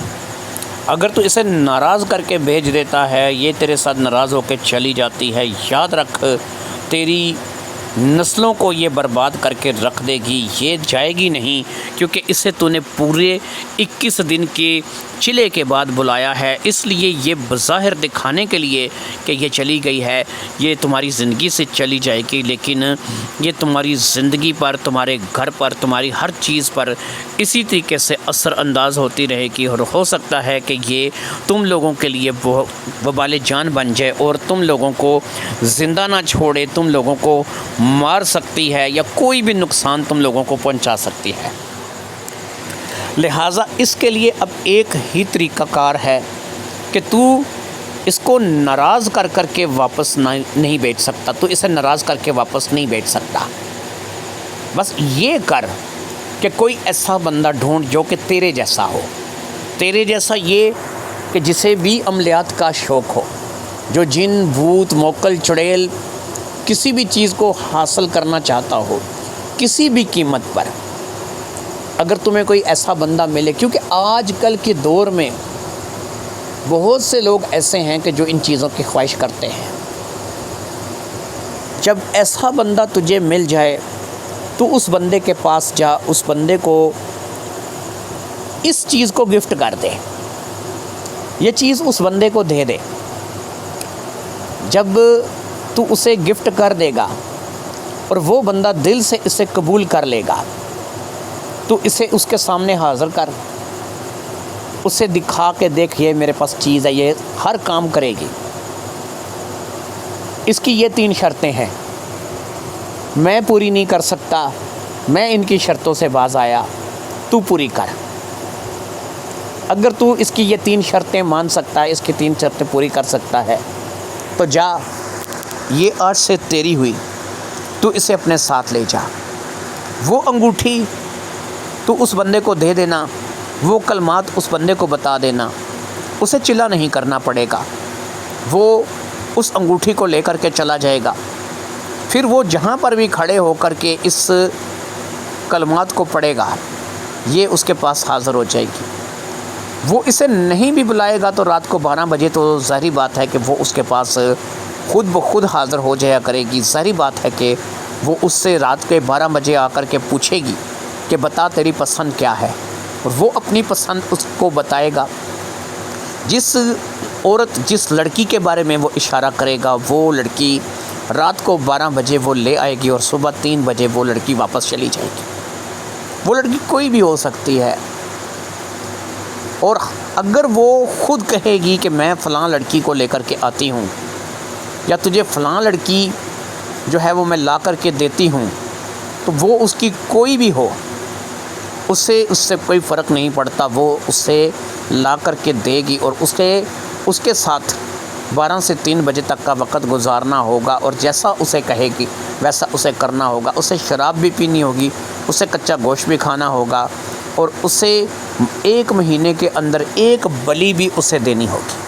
اگر تو اسے ناراض کر کے بھیج دیتا ہے، یہ تیرے ساتھ ناراض ہو کے چلی جاتی ہے، یاد رکھ تیری نسلوں کو یہ برباد کر کے رکھ دے گی، یہ جائے گی نہیں، کیونکہ اسے تو نے پورے 21 دن کے چلے کے بعد بلایا ہے، اس لیے یہ بظاہر دکھانے کے لیے کہ یہ چلی گئی ہے، یہ تمہاری زندگی سے چلی جائے گی، لیکن یہ تمہاری زندگی پر، تمہارے گھر پر، تمہاری ہر چیز پر اسی طریقے سے اثر انداز ہوتی رہے گی، اور ہو سکتا ہے کہ یہ تم لوگوں کے لیے وبال جان بن جائے اور تم لوگوں کو زندہ نہ چھوڑے، تم لوگوں کو مار سکتی ہے یا کوئی بھی نقصان تم لوگوں کو پہنچا سکتی ہے۔ لہٰذا اس کے لیے اب ایک ہی طریقہ کار ہے کہ تو اس کو ناراض کر کر کے واپس نہیں بیچ سکتا، تو اسے ناراض کر کے واپس نہیں بیچ سکتا۔ بس یہ کر کہ کوئی ایسا بندہ ڈھونڈ جو کہ تیرے جیسا ہو، تیرے جیسا یہ کہ جسے بھی عملیات کا شوق ہو، جو جن بھوت موکل چڑیل کسی بھی چیز کو حاصل کرنا چاہتا ہو کسی بھی قیمت پر۔ اگر تمہیں کوئی ایسا بندہ ملے، کیونکہ آج کل کے دور میں بہت سے لوگ ایسے ہیں کہ جو ان چیزوں کی خواہش کرتے ہیں، جب ایسا بندہ تجھے مل جائے تو اس بندے کے پاس جا، اس بندے کو اس چیز کو گفٹ کر دے، یہ چیز اس بندے کو دے دے۔ جب تو اسے گفٹ کر دے گا اور وہ بندہ دل سے اسے قبول کر لے گا تو اسے اس کے سامنے حاضر کر، اسے دکھا کے دیکھ، یہ میرے پاس چیز ہے، یہ ہر کام کرے گی، اس کی یہ 3 شرطیں ہیں، میں پوری نہیں کر سکتا، میں ان کی شرطوں سے باز آیا، تو پوری کر۔ اگر تو اس کی یہ 3 شرطیں مان سکتا ہے، اس کی 3 شرطیں پوری کر سکتا ہے تو جا، یہ آج سے تیری ہوئی، تو اسے اپنے ساتھ لے جا۔ وہ انگوٹھی تو اس بندے کو دے دینا، وہ کلمات اس بندے کو بتا دینا، اسے چلا نہیں کرنا پڑے گا، وہ اس انگوٹھی کو لے کر کے چلا جائے گا، پھر وہ جہاں پر بھی کھڑے ہو کر کے اس کلمات کو پڑھے گا، یہ اس کے پاس حاضر ہو جائے گی۔ وہ اسے نہیں بھی بلائے گا تو رات کو 12 بجے تو ظاہری بات ہے کہ وہ اس کے پاس خود بخود حاضر ہو جایا کرے گی، ظاہری بات ہے کہ وہ اس سے رات کے 12 بجے آ کر کے پوچھے گی کہ بتا تیری پسند کیا ہے، اور وہ اپنی پسند اس کو بتائے گا۔ جس عورت، جس لڑکی کے بارے میں وہ اشارہ کرے گا، وہ لڑکی رات کو 12 بجے وہ لے آئے گی اور صبح 3 بجے وہ لڑکی واپس چلی جائے گی۔ وہ لڑکی کوئی بھی ہو سکتی ہے، اور اگر وہ خود کہے گی کہ میں فلاں لڑکی کو لے کر کے آتی ہوں، یا تجھے فلاں لڑکی جو ہے وہ میں لا کر کے دیتی ہوں، تو وہ اس کی کوئی بھی ہو، اس سے کوئی فرق نہیں پڑتا، وہ اس سے لا کر کے دے گی، اور اس کے ساتھ 12 سے 3 بجے تک کا وقت گزارنا ہوگا، اور جیسا اسے کہے گی ویسا اسے کرنا ہوگا۔ اسے شراب بھی پینی ہوگی، اسے کچا گوشت بھی کھانا ہوگا، اور اسے 1 مہینے کے اندر 1 بلی بھی اسے دینی ہوگی۔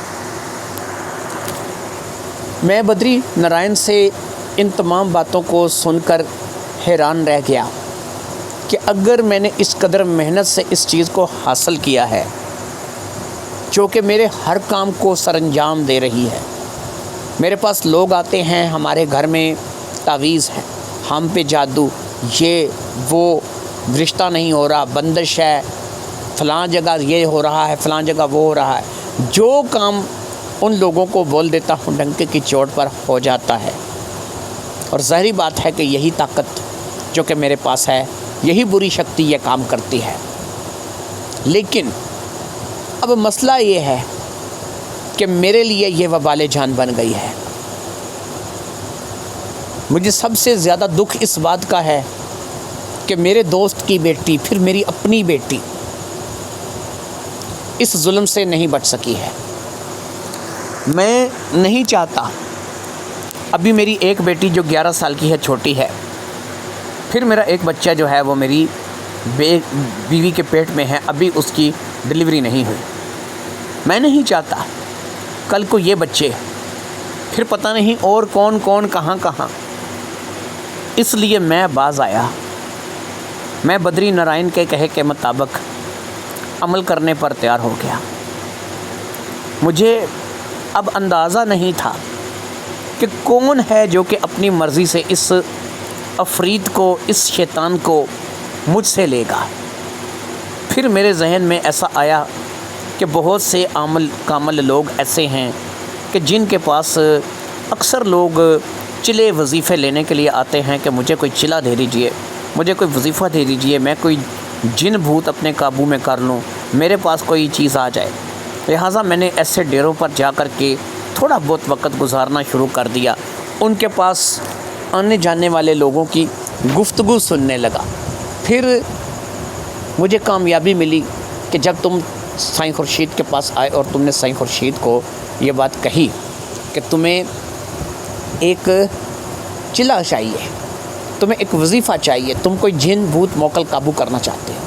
میں بدری نارائن سے ان تمام باتوں کو سن کر حیران رہ گیا کہ اگر میں نے اس قدر محنت سے اس چیز کو حاصل کیا ہے جو کہ میرے ہر کام کو سر انجام دے رہی ہے، میرے پاس لوگ آتے ہیں، ہمارے گھر میں تعویذ ہیں، ہم پہ جادو، یہ وہ رشتہ نہیں ہو رہا، بندش ہے، فلاں جگہ یہ ہو رہا ہے، فلاں جگہ وہ ہو رہا ہے، جو کام ان لوگوں کو بول دیتا ہوں ڈنکے کی چوٹ پر ہو جاتا ہے۔ اور ظاہری بات ہے کہ یہی طاقت جو کہ میرے پاس ہے، یہی بری شکتی یہ کام کرتی ہے۔ لیکن اب مسئلہ یہ ہے کہ میرے لیے یہ وبال جان بن گئی ہے۔ مجھے سب سے زیادہ دکھ اس بات کا ہے کہ میرے دوست کی بیٹی، پھر میری اپنی بیٹی اس ظلم سے نہیں بچ سکی ہے۔ میں نہیں چاہتا، ابھی میری ایک بیٹی جو 11 سال کی ہے، چھوٹی ہے، پھر میرا ایک بچہ جو ہے وہ میری بیوی کے پیٹ میں ہے، ابھی اس کی ڈلیوری نہیں ہوئی۔ میں نہیں چاہتا کل کو یہ بچے پھر پتہ نہیں اور کون کون کہاں کہاں۔ اس لیے میں باز آیا، میں بدری نارائن کے کہے کے مطابق عمل کرنے پر تیار ہو گیا۔ مجھے اب اندازہ نہیں تھا کہ کون ہے جو کہ اپنی مرضی سے اس عفریت کو، اس شیطان کو مجھ سے لے گا۔ پھر میرے ذہن میں ایسا آیا کہ بہت سے عامل کامل لوگ ایسے ہیں کہ جن کے پاس اکثر لوگ چلے وظیفے لینے کے لیے آتے ہیں کہ مجھے کوئی چلا دے دیجئے، مجھے کوئی وظیفہ دے دیجئے، میں کوئی جن بھوت اپنے قابو میں کر لوں، میرے پاس کوئی چیز آ جائے۔ لہٰذا میں نے ایسے ڈیروں پر جا کر کے تھوڑا بہت وقت گزارنا شروع کر دیا، ان کے پاس آنے جانے والے لوگوں کی گفتگو سننے لگا۔ پھر مجھے کامیابی ملی کہ جب تم سائیں خورشید کے پاس آئے اور تم نے سائیں خورشید کو یہ بات کہی کہ تمہیں ایک چلا چاہیے، تمہیں ایک وظیفہ چاہیے، تم کوئی جن بھوت موکل قابو کرنا چاہتے ہو۔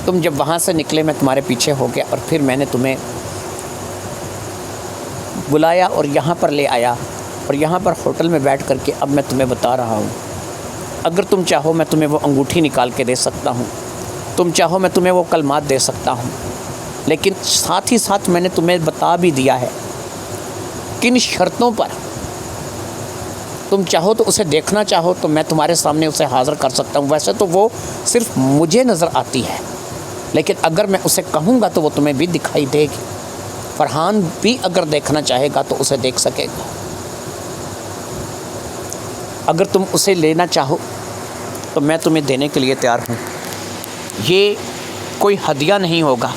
تم جب وہاں سے نکلے میں تمہارے پیچھے ہو گیا، اور پھر میں نے تمہیں بلایا اور یہاں پر لے آیا، اور یہاں پر ہوٹل میں بیٹھ کر کے اب میں تمہیں بتا رہا ہوں، اگر تم چاہو میں تمہیں وہ انگوٹھی نکال کے دے سکتا ہوں، تم چاہو میں تمہیں وہ کلمات دے سکتا ہوں، لیکن ساتھ ہی ساتھ میں نے تمہیں بتا بھی دیا ہے کن شرطوں پر تم چاہو تو اسے دیکھنا چاہو تو میں تمہارے سامنے اسے حاضر کر سکتا ہوں۔ ویسے تو وہ صرف مجھے نظر آتی ہے، لیکن اگر میں اسے کہوں گا تو وہ تمہیں بھی دکھائی دے گی۔ فرحان بھی اگر دیکھنا چاہے گا تو اسے دیکھ سکے گا۔ اگر تم اسے لینا چاہو تو میں تمہیں دینے کے لیے تیار ہوں۔ یہ کوئی ہدیہ نہیں ہوگا،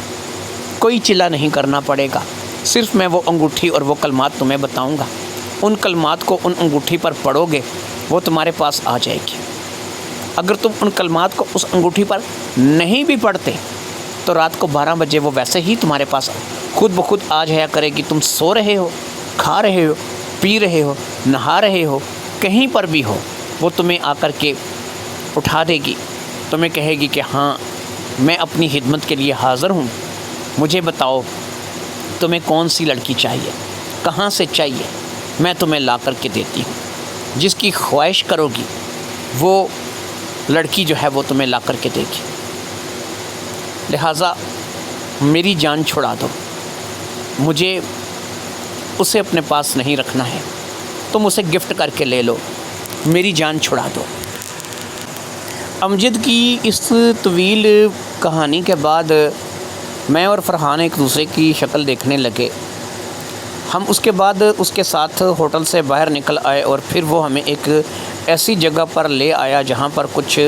کوئی چلا نہیں کرنا پڑے گا، صرف میں وہ انگوٹھی اور وہ کلمات تمہیں بتاؤں گا، ان کلمات کو ان انگوٹھی پر پڑھو گے، وہ تمہارے پاس آ جائے گی۔ اگر تم ان کلمات کو اس انگوٹھی پر نہیں بھی پڑھتے تو رات کو 12 بجے وہ ویسے ہی تمہارے پاس خود بخود آ جایا کرے گی۔ تم سو رہے ہو، کھا رہے ہو، پی رہے ہو، نہا رہے ہو، کہیں پر بھی ہو، وہ تمہیں آ کر کے اٹھا دے گی، تمہیں کہے گی کہ ہاں میں اپنی خدمت کے لیے حاضر ہوں، مجھے بتاؤ تمہیں کون سی لڑکی چاہیے، کہاں سے چاہیے، میں تمہیں لا کر کے دیتی ہوں۔ جس کی خواہش کرو گی وہ لڑکی جو ہے وہ تمہیں لا کر کے دے گی۔ لہٰذا میری جان چھڑا دو، مجھے اسے اپنے پاس نہیں رکھنا ہے، تم اسے گفٹ کر کے لے لو، میری جان چھڑا دو۔ امجد کی اس طویل کہانی کے بعد میں اور فرحان ایک دوسرے کی شکل دیکھنے لگے۔ ہم اس کے بعد اس کے ساتھ ہوٹل سے باہر نکل آئے، اور پھر وہ ہمیں ایک ایسی جگہ پر لے آیا جہاں پر کچھ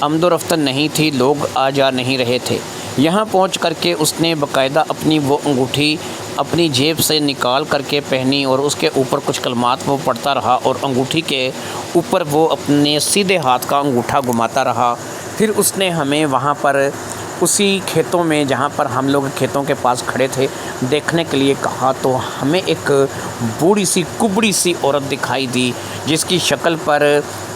آمد و رفت نہیں تھی، لوگ آ جا نہیں رہے تھے۔ یہاں پہنچ کر کے اس نے باقاعدہ اپنی وہ انگوٹھی اپنی جیب سے نکال کر کے پہنی، اور اس کے اوپر کچھ کلمات وہ پڑھتا رہا، اور انگوٹھی کے اوپر وہ اپنے سیدھے ہاتھ کا انگوٹھا گھماتا رہا۔ پھر اس نے ہمیں وہاں پر اسی کھیتوں میں جہاں پر ہم لوگ کھیتوں کے پاس کھڑے تھے دیکھنے کے لیے کہا، تو ہمیں ایک بوڑھی سی کبڑی سی عورت دکھائی دی جس کی شکل پر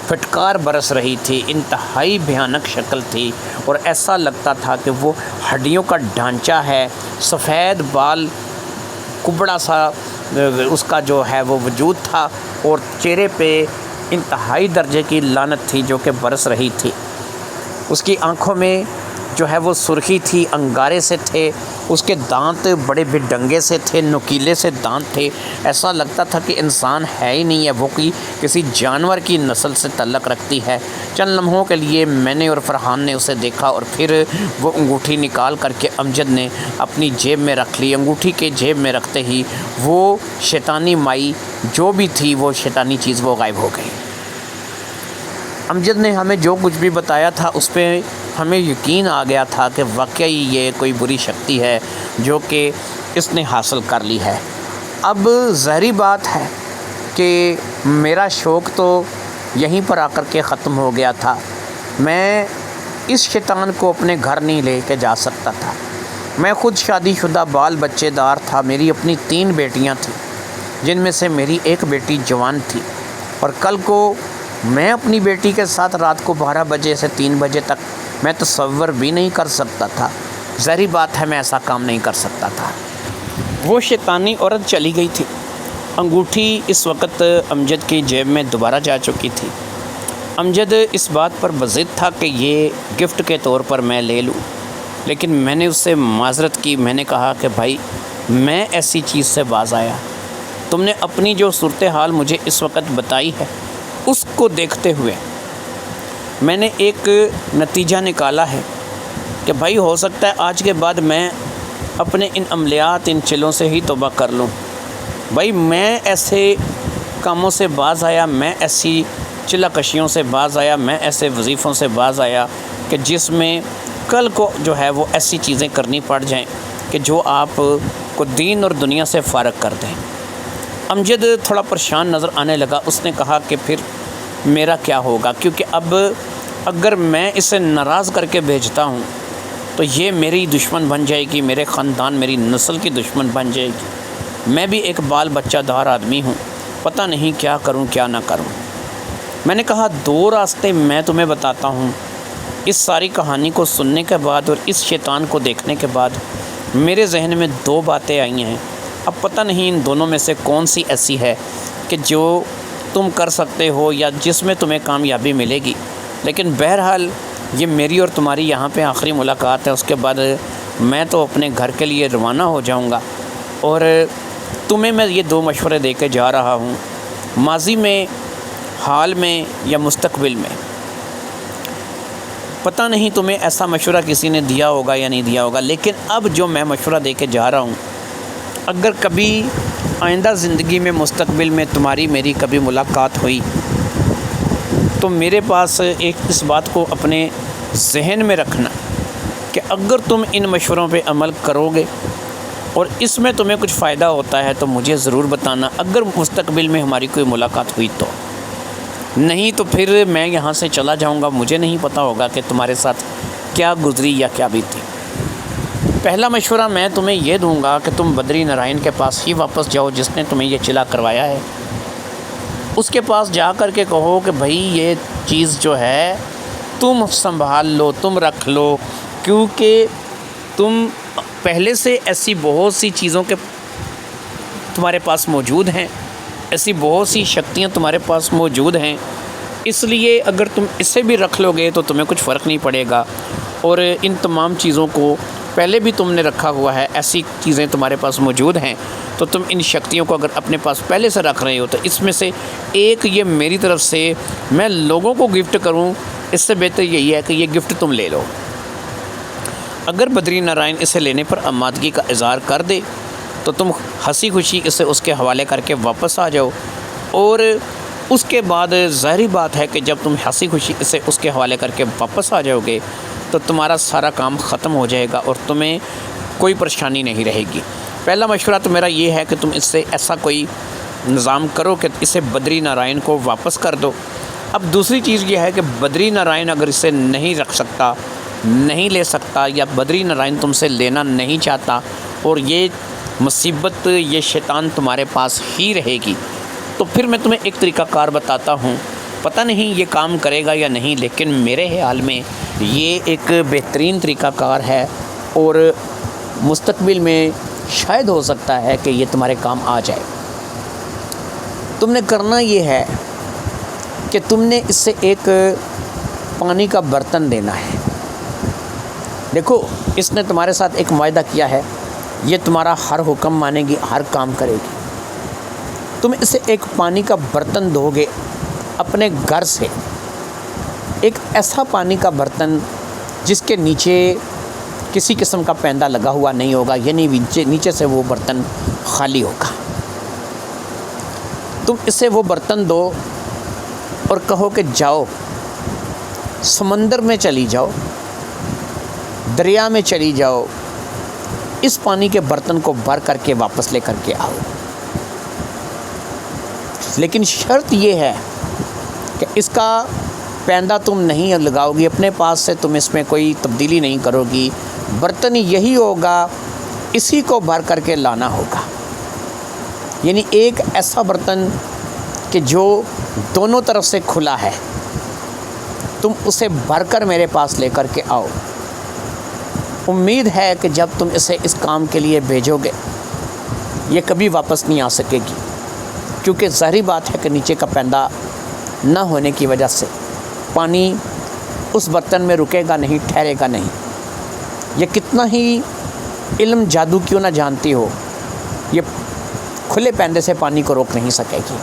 پھٹکار برس رہی تھی، انتہائی بھیانک شکل تھی، اور ایسا لگتا تھا کہ وہ ہڈیوں کا ڈھانچہ ہے، سفید بال، کبڑا سا اس کا جو ہے وہ وجود تھا، اور چہرے پہ انتہائی درجے کی لعنت تھی جو کہ برس رہی تھی۔ اس کی آنکھوں میں جو ہے وہ سرخی تھی، انگارے سے تھے، اس کے دانت بڑے بھی ڈنگے سے تھے، نکیلے سے دانت تھے، ایسا لگتا تھا کہ انسان ہے ہی نہیں ہے، وہ کسی جانور کی نسل سے تعلق رکھتی ہے۔ چند لمحوں کے لیے میں نے اور فرحان نے اسے دیکھا اور پھر وہ انگوٹھی نکال کر کے امجد نے اپنی جیب میں رکھ لی۔ انگوٹھی کے جیب میں رکھتے ہی وہ شیطانی مائی جو بھی تھی، وہ شیطانی چیز وہ غائب ہو گئی۔ امجد نے ہمیں جو کچھ بھی بتایا تھا اس پہ ہمیں یقین آ گیا تھا کہ واقعی یہ کوئی بری شکتی ہے جو کہ اس نے حاصل کر لی ہے۔ اب ظاہری بات ہے کہ میرا شوق تو یہیں پر آ کر کے ختم ہو گیا تھا۔ میں اس شیطان کو اپنے گھر نہیں لے کے جا سکتا تھا۔ میں خود شادی شدہ بال بچے دار تھا، میری اپنی 3 بیٹیاں تھیں جن میں سے میری ایک بیٹی جوان تھی، اور کل کو میں اپنی بیٹی کے ساتھ رات کو 12 بجے سے 3 بجے تک میں تصور بھی نہیں کر سکتا تھا۔ ظاہری بات ہے میں ایسا کام نہیں کر سکتا تھا۔ وہ شیطانی عورت چلی گئی تھی۔ انگوٹھی اس وقت امجد کی جیب میں دوبارہ جا چکی تھی۔ امجد اس بات پر بضد تھا کہ یہ گفٹ کے طور پر میں لے لوں، لیکن میں نے اس سے معذرت کی۔ میں نے کہا کہ بھائی میں ایسی چیز سے باز آیا، تم نے اپنی جو صورتحال مجھے اس وقت بتائی ہے اس کو دیکھتے ہوئے میں نے ایک نتیجہ نکالا ہے کہ بھائی ہو سکتا ہے آج کے بعد میں اپنے ان عملیات، ان چلوں سے ہی توبہ کر لوں۔ بھائی میں ایسے کاموں سے باز آیا، میں ایسی چلا کشیوں سے باز آیا، میں ایسے وظیفوں سے باز آیا کہ جس میں کل کو جو ہے وہ ایسی چیزیں کرنی پڑ جائیں کہ جو آپ کو دین اور دنیا سے فارغ کر دیں۔ امجد تھوڑا پریشان نظر آنے لگا۔ اس نے کہا کہ پھر میرا کیا ہوگا، کیونکہ اب اگر میں اسے ناراض کر کے بھیجتا ہوں تو یہ میری دشمن بن جائے گی، میرے خاندان، میری نسل کی دشمن بن جائے گی۔ میں بھی ایک بال بچہ دار آدمی ہوں، پتہ نہیں کیا کروں کیا نہ کروں۔ میں نے کہا 2 راستے میں تمہیں بتاتا ہوں۔ اس ساری کہانی کو سننے کے بعد اور اس شیطان کو دیکھنے کے بعد میرے ذہن میں 2 باتیں آئی ہیں۔ اب پتہ نہیں ان دونوں میں سے کون سی ایسی ہے کہ جو تم کر سکتے ہو یا جس میں تمہیں کامیابی ملے گی، لیکن بہرحال یہ میری اور تمہاری یہاں پہ آخری ملاقات ہے۔ اس کے بعد میں تو اپنے گھر کے لیے روانہ ہو جاؤں گا، اور تمہیں میں یہ 2 مشورے دے کے جا رہا ہوں، ماضی میں، حال میں یا مستقبل میں۔ پتہ نہیں تمہیں ایسا مشورہ کسی نے دیا ہوگا یا نہیں دیا ہوگا، لیکن اب جو میں مشورہ دے کے جا رہا ہوں، اگر کبھی آئندہ زندگی میں، مستقبل میں تمہاری میری کبھی ملاقات ہوئی تو میرے پاس ایک اس بات کو اپنے ذہن میں رکھنا کہ اگر تم ان مشوروں پہ عمل کرو گے اور اس میں تمہیں کچھ فائدہ ہوتا ہے تو مجھے ضرور بتانا۔ اگر مستقبل میں ہماری کوئی ملاقات ہوئی تو، نہیں تو پھر میں یہاں سے چلا جاؤں گا۔ مجھے نہیں پتہ ہوگا کہ تمہارے ساتھ کیا گزری یا کیا بیتی۔ پہلا مشورہ میں تمہیں یہ دوں گا کہ تم بدری نارائن کے پاس ہی واپس جاؤ جس نے تمہیں یہ چلا کروایا ہے۔ اس کے پاس جا کر کے کہو کہ بھائی یہ چیز جو ہے تم سنبھال لو، تم رکھ لو، کیونکہ تم پہلے سے ایسی بہت سی چیزوں کے تمہارے پاس موجود ہیں، ایسی بہت سی شکتیاں تمہارے پاس موجود ہیں، اس لیے اگر تم اسے بھی رکھ لو گے تو تمہیں کچھ فرق نہیں پڑے گا، اور ان تمام چیزوں کو پہلے بھی تم نے رکھا ہوا ہے، ایسی چیزیں تمہارے پاس موجود ہیں، تو تم ان شکتیوں کو اگر اپنے پاس پہلے سے رکھ رہے ہو تو اس میں سے ایک یہ میری طرف سے میں لوگوں کو گفٹ کروں، اس سے بہتر یہی ہے کہ یہ گفٹ تم لے لو۔ اگر بدری نارائن اسے لینے پر آمادگی کا اظہار کر دے تو تم ہنسی خوشی اسے اس کے حوالے کر کے واپس آ جاؤ، اور اس کے بعد ظاہری بات ہے کہ جب تم ہنسی خوشی اسے اس کے حوالے کر کے واپس آ جاؤ گے تو تمہارا سارا کام ختم ہو جائے گا اور تمہیں کوئی پریشانی نہیں رہے گی۔ پہلا مشورہ تو میرا یہ ہے کہ تم اس سے ایسا کوئی نظام کرو کہ اسے بدری نارائن کو واپس کر دو۔ اب دوسری چیز یہ ہے کہ بدری نارائن اگر اسے نہیں رکھ سکتا، نہیں لے سکتا، یا بدری نارائن تم سے لینا نہیں چاہتا اور یہ مصیبت، یہ شیطان تمہارے پاس ہی رہے گی، تو پھر میں تمہیں ایک طریقہ کار بتاتا ہوں۔ پتہ نہیں یہ کام کرے گا یا نہیں، لیکن میرے خیال میں یہ ایک بہترین طریقہ کار ہے اور مستقبل میں شاید ہو سکتا ہے کہ یہ تمہارے کام آ جائے۔ تم نے کرنا یہ ہے کہ تم نے اس سے ایک پانی کا برتن دینا ہے۔ دیکھو اس نے تمہارے ساتھ ایک معاہدہ کیا ہے، یہ تمہارا ہر حکم مانے گی، ہر کام کرے گی۔ تم اسے ایک پانی کا برتن دو گے اپنے گھر سے، ایک ایسا پانی کا برتن جس کے نیچے کسی قسم کا پیندا لگا ہوا نہیں ہوگا، یعنی نیچے سے وہ برتن خالی ہوگا۔ تم اسے وہ برتن دو اور کہو کہ جاؤ سمندر میں چلی جاؤ، دریا میں چلی جاؤ، اس پانی کے برتن کو بھر کر کے واپس لے کر کے آؤ، لیکن شرط یہ ہے کہ اس کا پیندا تم نہیں لگاؤ گی، اپنے پاس سے تم اس میں کوئی تبدیلی نہیں کرو گی، برتن یہی ہوگا، اسی کو بھر کر کے لانا ہوگا۔ یعنی ایک ایسا برتن کہ جو دونوں طرف سے کھلا ہے، تم اسے بھر کر میرے پاس لے کر کے آؤ۔ امید ہے کہ جب تم اسے اس کام کے لیے بھیجو گے یہ کبھی واپس نہیں آ سکے گی، کیونکہ ظاہری بات ہے کہ نیچے کا پیندا نہ ہونے کی وجہ سے پانی اس برتن میں رکے گا نہیں، ٹھہرے گا نہیں۔ یہ کتنا ہی علم جادو کیوں نہ جانتی ہو، یہ کھلے پیندے سے پانی کو روک نہیں سکے گی۔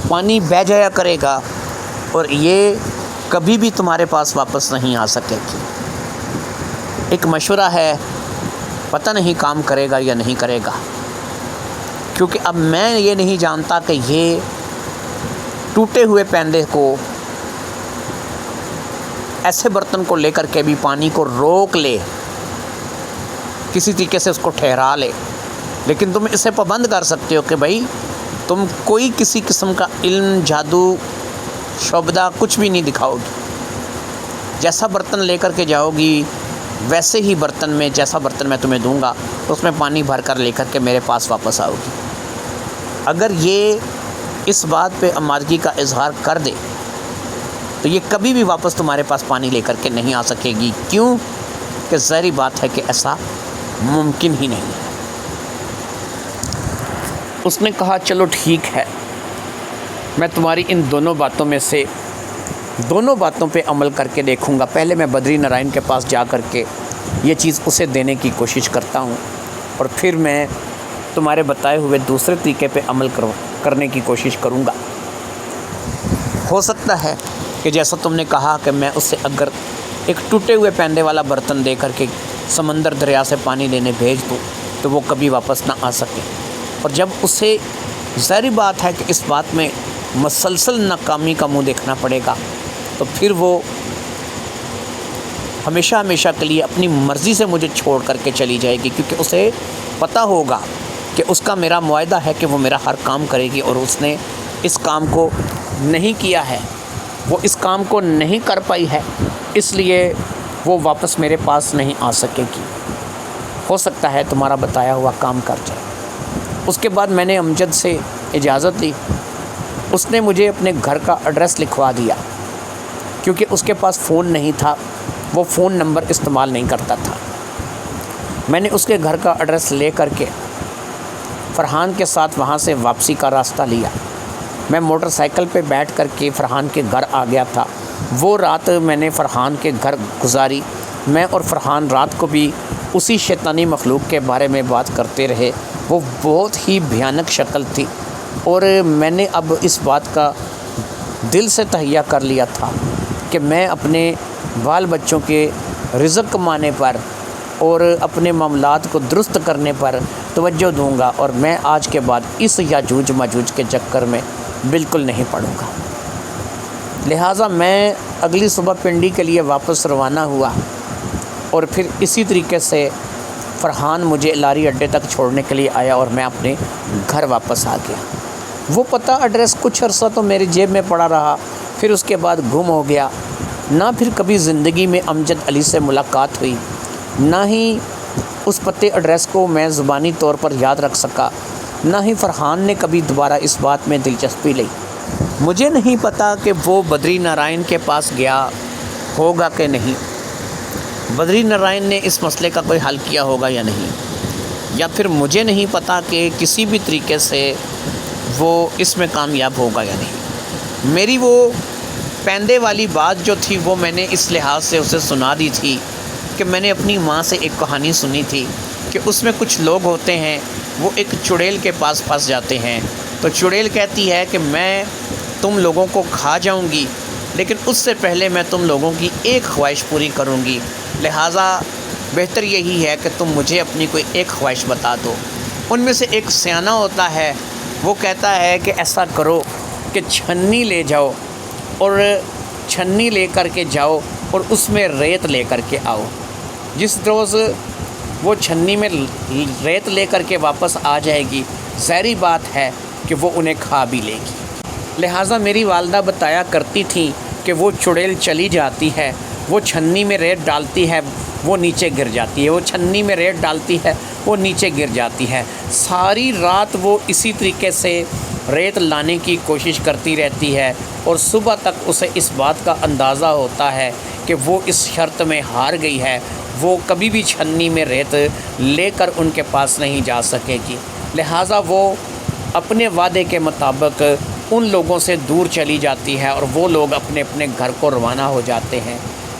پانی بہہ جایا کرے گا اور یہ کبھی بھی تمہارے پاس واپس نہیں آ سکے گی۔ ایک مشورہ ہے، پتہ نہیں کام کرے گا یا نہیں کرے گا، کیونکہ اب میں یہ نہیں جانتا کہ یہ ٹوٹے ہوئے پیندے کو، ایسے برتن کو لے کر کے بھی پانی کو روک لے، کسی طریقے سے اس کو ٹھہرا لے، لیکن تم اسے پابند کر سکتے ہو کہ بھائی تم کوئی کسی قسم کا علم، جادو، شعبدہ کچھ بھی نہیں دکھاؤ گی۔ جیسا برتن لے کر کے جاؤ گی ویسے ہی برتن میں، جیسا برتن میں تمہیں دوں گا اس میں پانی بھر کر لے کر کے میرے پاس واپس آؤ گی۔ اگر یہ اس بات پہ آمادگی کا اظہار کر دے تو یہ کبھی بھی واپس تمہارے پاس پانی لے کر کے نہیں آ سکے گی، کیوں کہ ظاہری بات ہے کہ ایسا ممکن ہی نہیں ہے۔ اس نے کہا چلو ٹھیک ہے، میں تمہاری ان دونوں باتوں میں سے دونوں باتوں پہ عمل کر کے دیکھوں گا۔ پہلے میں بدری نارائن کے پاس جا کر کے یہ چیز اسے دینے کی کوشش کرتا ہوں، اور پھر میں تمہارے بتائے ہوئے دوسرے طریقے پہ عمل کرنے کی کوشش کروں گا۔ ہو سکتا ہے کہ جیسا تم نے کہا کہ میں اسے اگر ایک ٹوٹے ہوئے پیندے والا برتن دے کر کے سمندر دریا سے پانی لینے بھیج دوں تو وہ کبھی واپس نہ آ سکے، اور جب اسے ظاہری بات ہے کہ اس بات میں مسلسل ناکامی کا منہ دیکھنا پڑے گا تو پھر وہ ہمیشہ ہمیشہ کے لیے اپنی مرضی سے مجھے چھوڑ کر کے چلی جائے گی، کیونکہ اسے پتہ ہوگا کہ اس کا میرا معاہدہ ہے کہ وہ میرا ہر کام کرے گی، اور اس نے اس کام کو نہیں کیا ہے، وہ اس کام کو نہیں کر پائی ہے، اس لیے وہ واپس میرے پاس نہیں آ سکے گی۔ ہو سکتا ہے تمہارا بتایا ہوا کام کر جائے۔ اس کے بعد میں نے امجد سے اجازت لی، اس نے مجھے اپنے گھر کا ایڈریس لکھوا دیا، کیونکہ اس کے پاس فون نہیں تھا، وہ فون نمبر استعمال نہیں کرتا تھا۔ میں نے اس کے گھر کا ایڈریس لے کر کے فرحان کے ساتھ وہاں سے واپسی کا راستہ لیا۔ میں موٹر سائیکل پہ بیٹھ کر کے فرحان کے گھر آ گیا تھا۔ وہ رات میں نے فرحان کے گھر گزاری۔ میں اور فرحان رات کو بھی اسی شیطانی مخلوق کے بارے میں بات کرتے رہے۔ وہ بہت ہی بھیانک شکل تھی، اور میں نے اب اس بات کا دل سے تہیہ کر لیا تھا کہ میں اپنے بال بچوں کے رزق کمانے پر اور اپنے معاملات کو درست کرنے پر توجہ دوں گا، اور میں آج کے بعد اس یاجوج ماجوج کے چکر میں بالکل نہیں پڑوں گا۔ لہٰذا میں اگلی صبح پنڈی کے لیے واپس روانہ ہوا، اور پھر اسی طریقے سے فرحان مجھے لاری اڈے تک چھوڑنے کے لیے آیا، اور میں اپنے گھر واپس آ گیا۔ وہ پتہ ایڈریس کچھ عرصہ تو میری جیب میں پڑا رہا، پھر اس کے بعد گم ہو گیا۔ نہ پھر کبھی زندگی میں امجد علی سے ملاقات ہوئی، نہ ہی اس پتے ایڈریس کو میں زبانی طور پر یاد رکھ سکا، نہ ہی فرحان نے کبھی دوبارہ اس بات میں دلچسپی لی۔ مجھے نہیں پتا کہ وہ بدری نارائن کے پاس گیا ہوگا کہ نہیں، بدری نارائن نے اس مسئلے کا کوئی حل کیا ہوگا یا نہیں، یا پھر مجھے نہیں پتا کہ کسی بھی طریقے سے وہ اس میں کامیاب ہوگا یا نہیں۔ میری وہ پیندے والی بات جو تھی وہ میں نے اس لحاظ سے اسے سنا دی تھی کہ میں نے اپنی ماں سے ایک کہانی سنی تھی کہ اس میں کچھ لوگ ہوتے ہیں وہ ایک چڑیل کے پاس پھنس جاتے ہیں، تو چڑیل کہتی ہے کہ میں تم لوگوں کو کھا جاؤں گی، لیکن اس سے پہلے میں تم لوگوں کی ایک خواہش پوری کروں گی، لہٰذا بہتر یہی ہے کہ تم مجھے اپنی کوئی ایک خواہش بتا دو۔ ان میں سے ایک سیانا ہوتا ہے، وہ کہتا ہے کہ ایسا کرو کہ چھنی لے جاؤ اور چھنی لے کر کے جاؤ اور اس میں ریت لے کر کے آؤ۔ جس روز وہ چھنی میں ریت لے کر کے واپس آ جائے گی، ظاہری بات ہے کہ وہ انہیں کھا بھی لے گی۔ لہٰذا میری والدہ بتایا کرتی تھیں کہ وہ چڑیل چلی جاتی ہے، وہ چھنی میں ریت ڈالتی ہے، وہ نیچے گر جاتی ہے، وہ چھنی میں ریت ڈالتی ہے، وہ نیچے گر جاتی ہے، ساری رات وہ اسی طریقے سے ریت لانے کی کوشش کرتی رہتی ہے، اور صبح تک اسے اس بات کا اندازہ ہوتا ہے کہ وہ اس شرط میں ہار گئی ہے، وہ کبھی بھی چھنی میں ریت لے کر ان کے پاس نہیں جا سکے گی۔ لہٰذا وہ اپنے وعدے کے مطابق ان لوگوں سے دور چلی جاتی ہے اور وہ لوگ اپنے اپنے گھر کو روانہ ہو جاتے ہیں۔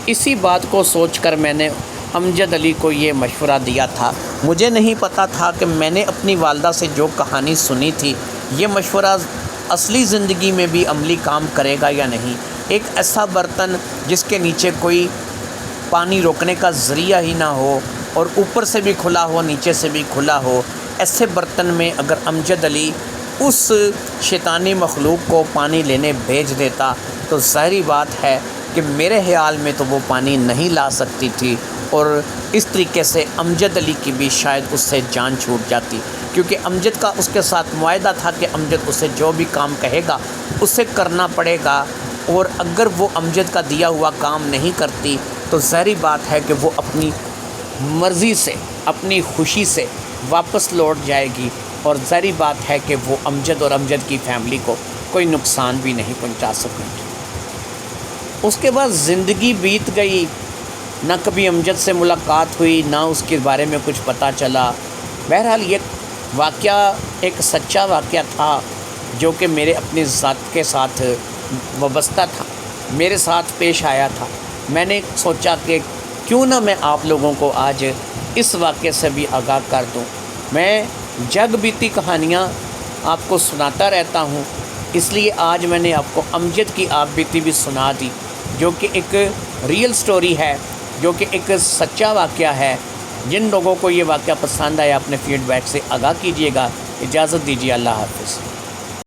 اسی بات کو سوچ کر میں نے امجد علی کو یہ مشورہ دیا تھا۔ مجھے نہیں پتہ تھا کہ میں نے اپنی والدہ سے جو کہانی سنی تھی یہ مشورہ اصلی زندگی میں بھی عملی کام کرے گا یا نہیں۔ ایک ایسا برتن جس کے نیچے کوئی پانی روکنے کا ذریعہ ہی نہ ہو اور اوپر سے بھی کھلا ہو نیچے سے بھی کھلا ہو، ایسے برتن میں اگر امجد علی اس شیطانی مخلوق کو پانی لینے بھیج دیتا تو ظاہری بات ہے کہ میرے خیال میں تو وہ پانی نہیں لا سکتی تھی، اور اس طریقے سے امجد علی کی بھی شاید اس سے جان چھوٹ جاتی، کیونکہ امجد کا اس کے ساتھ معاہدہ تھا کہ امجد اسے جو بھی کام کہے گا اسے کرنا پڑے گا، اور اگر وہ امجد کا دیا ہوا کام نہیں کرتی تو ظاہری بات ہے کہ وہ اپنی مرضی سے اپنی خوشی سے واپس لوٹ جائے گی، اور ظاہری بات ہے کہ وہ امجد اور امجد کی فیملی کو کوئی نقصان بھی نہیں پہنچا سکیں گی۔ اس کے بعد زندگی بیت گئی، نہ کبھی امجد سے ملاقات ہوئی، نہ اس کے بارے میں کچھ پتہ چلا۔ بہرحال یہ واقعہ ایک سچا واقعہ تھا جو کہ میرے اپنی ذات کے ساتھ وابستہ تھا، میرے ساتھ پیش آیا تھا۔ میں نے سوچا کہ کیوں نہ میں آپ لوگوں کو آج اس واقعے سے بھی آگاہ کر دوں۔ میں جگ بیتی کہانیاں آپ کو سناتا رہتا ہوں، اس لیے آج میں نے آپ کو امجد کی آپ بیتی بھی سنا دی، جو کہ ایک ریئل سٹوری ہے، جو کہ ایک سچا واقعہ ہے۔ جن لوگوں کو یہ واقعہ پسند آیا اپنے فیڈ بیک سے آگاہ کیجیے گا۔ اجازت دیجیے، اللہ حافظ۔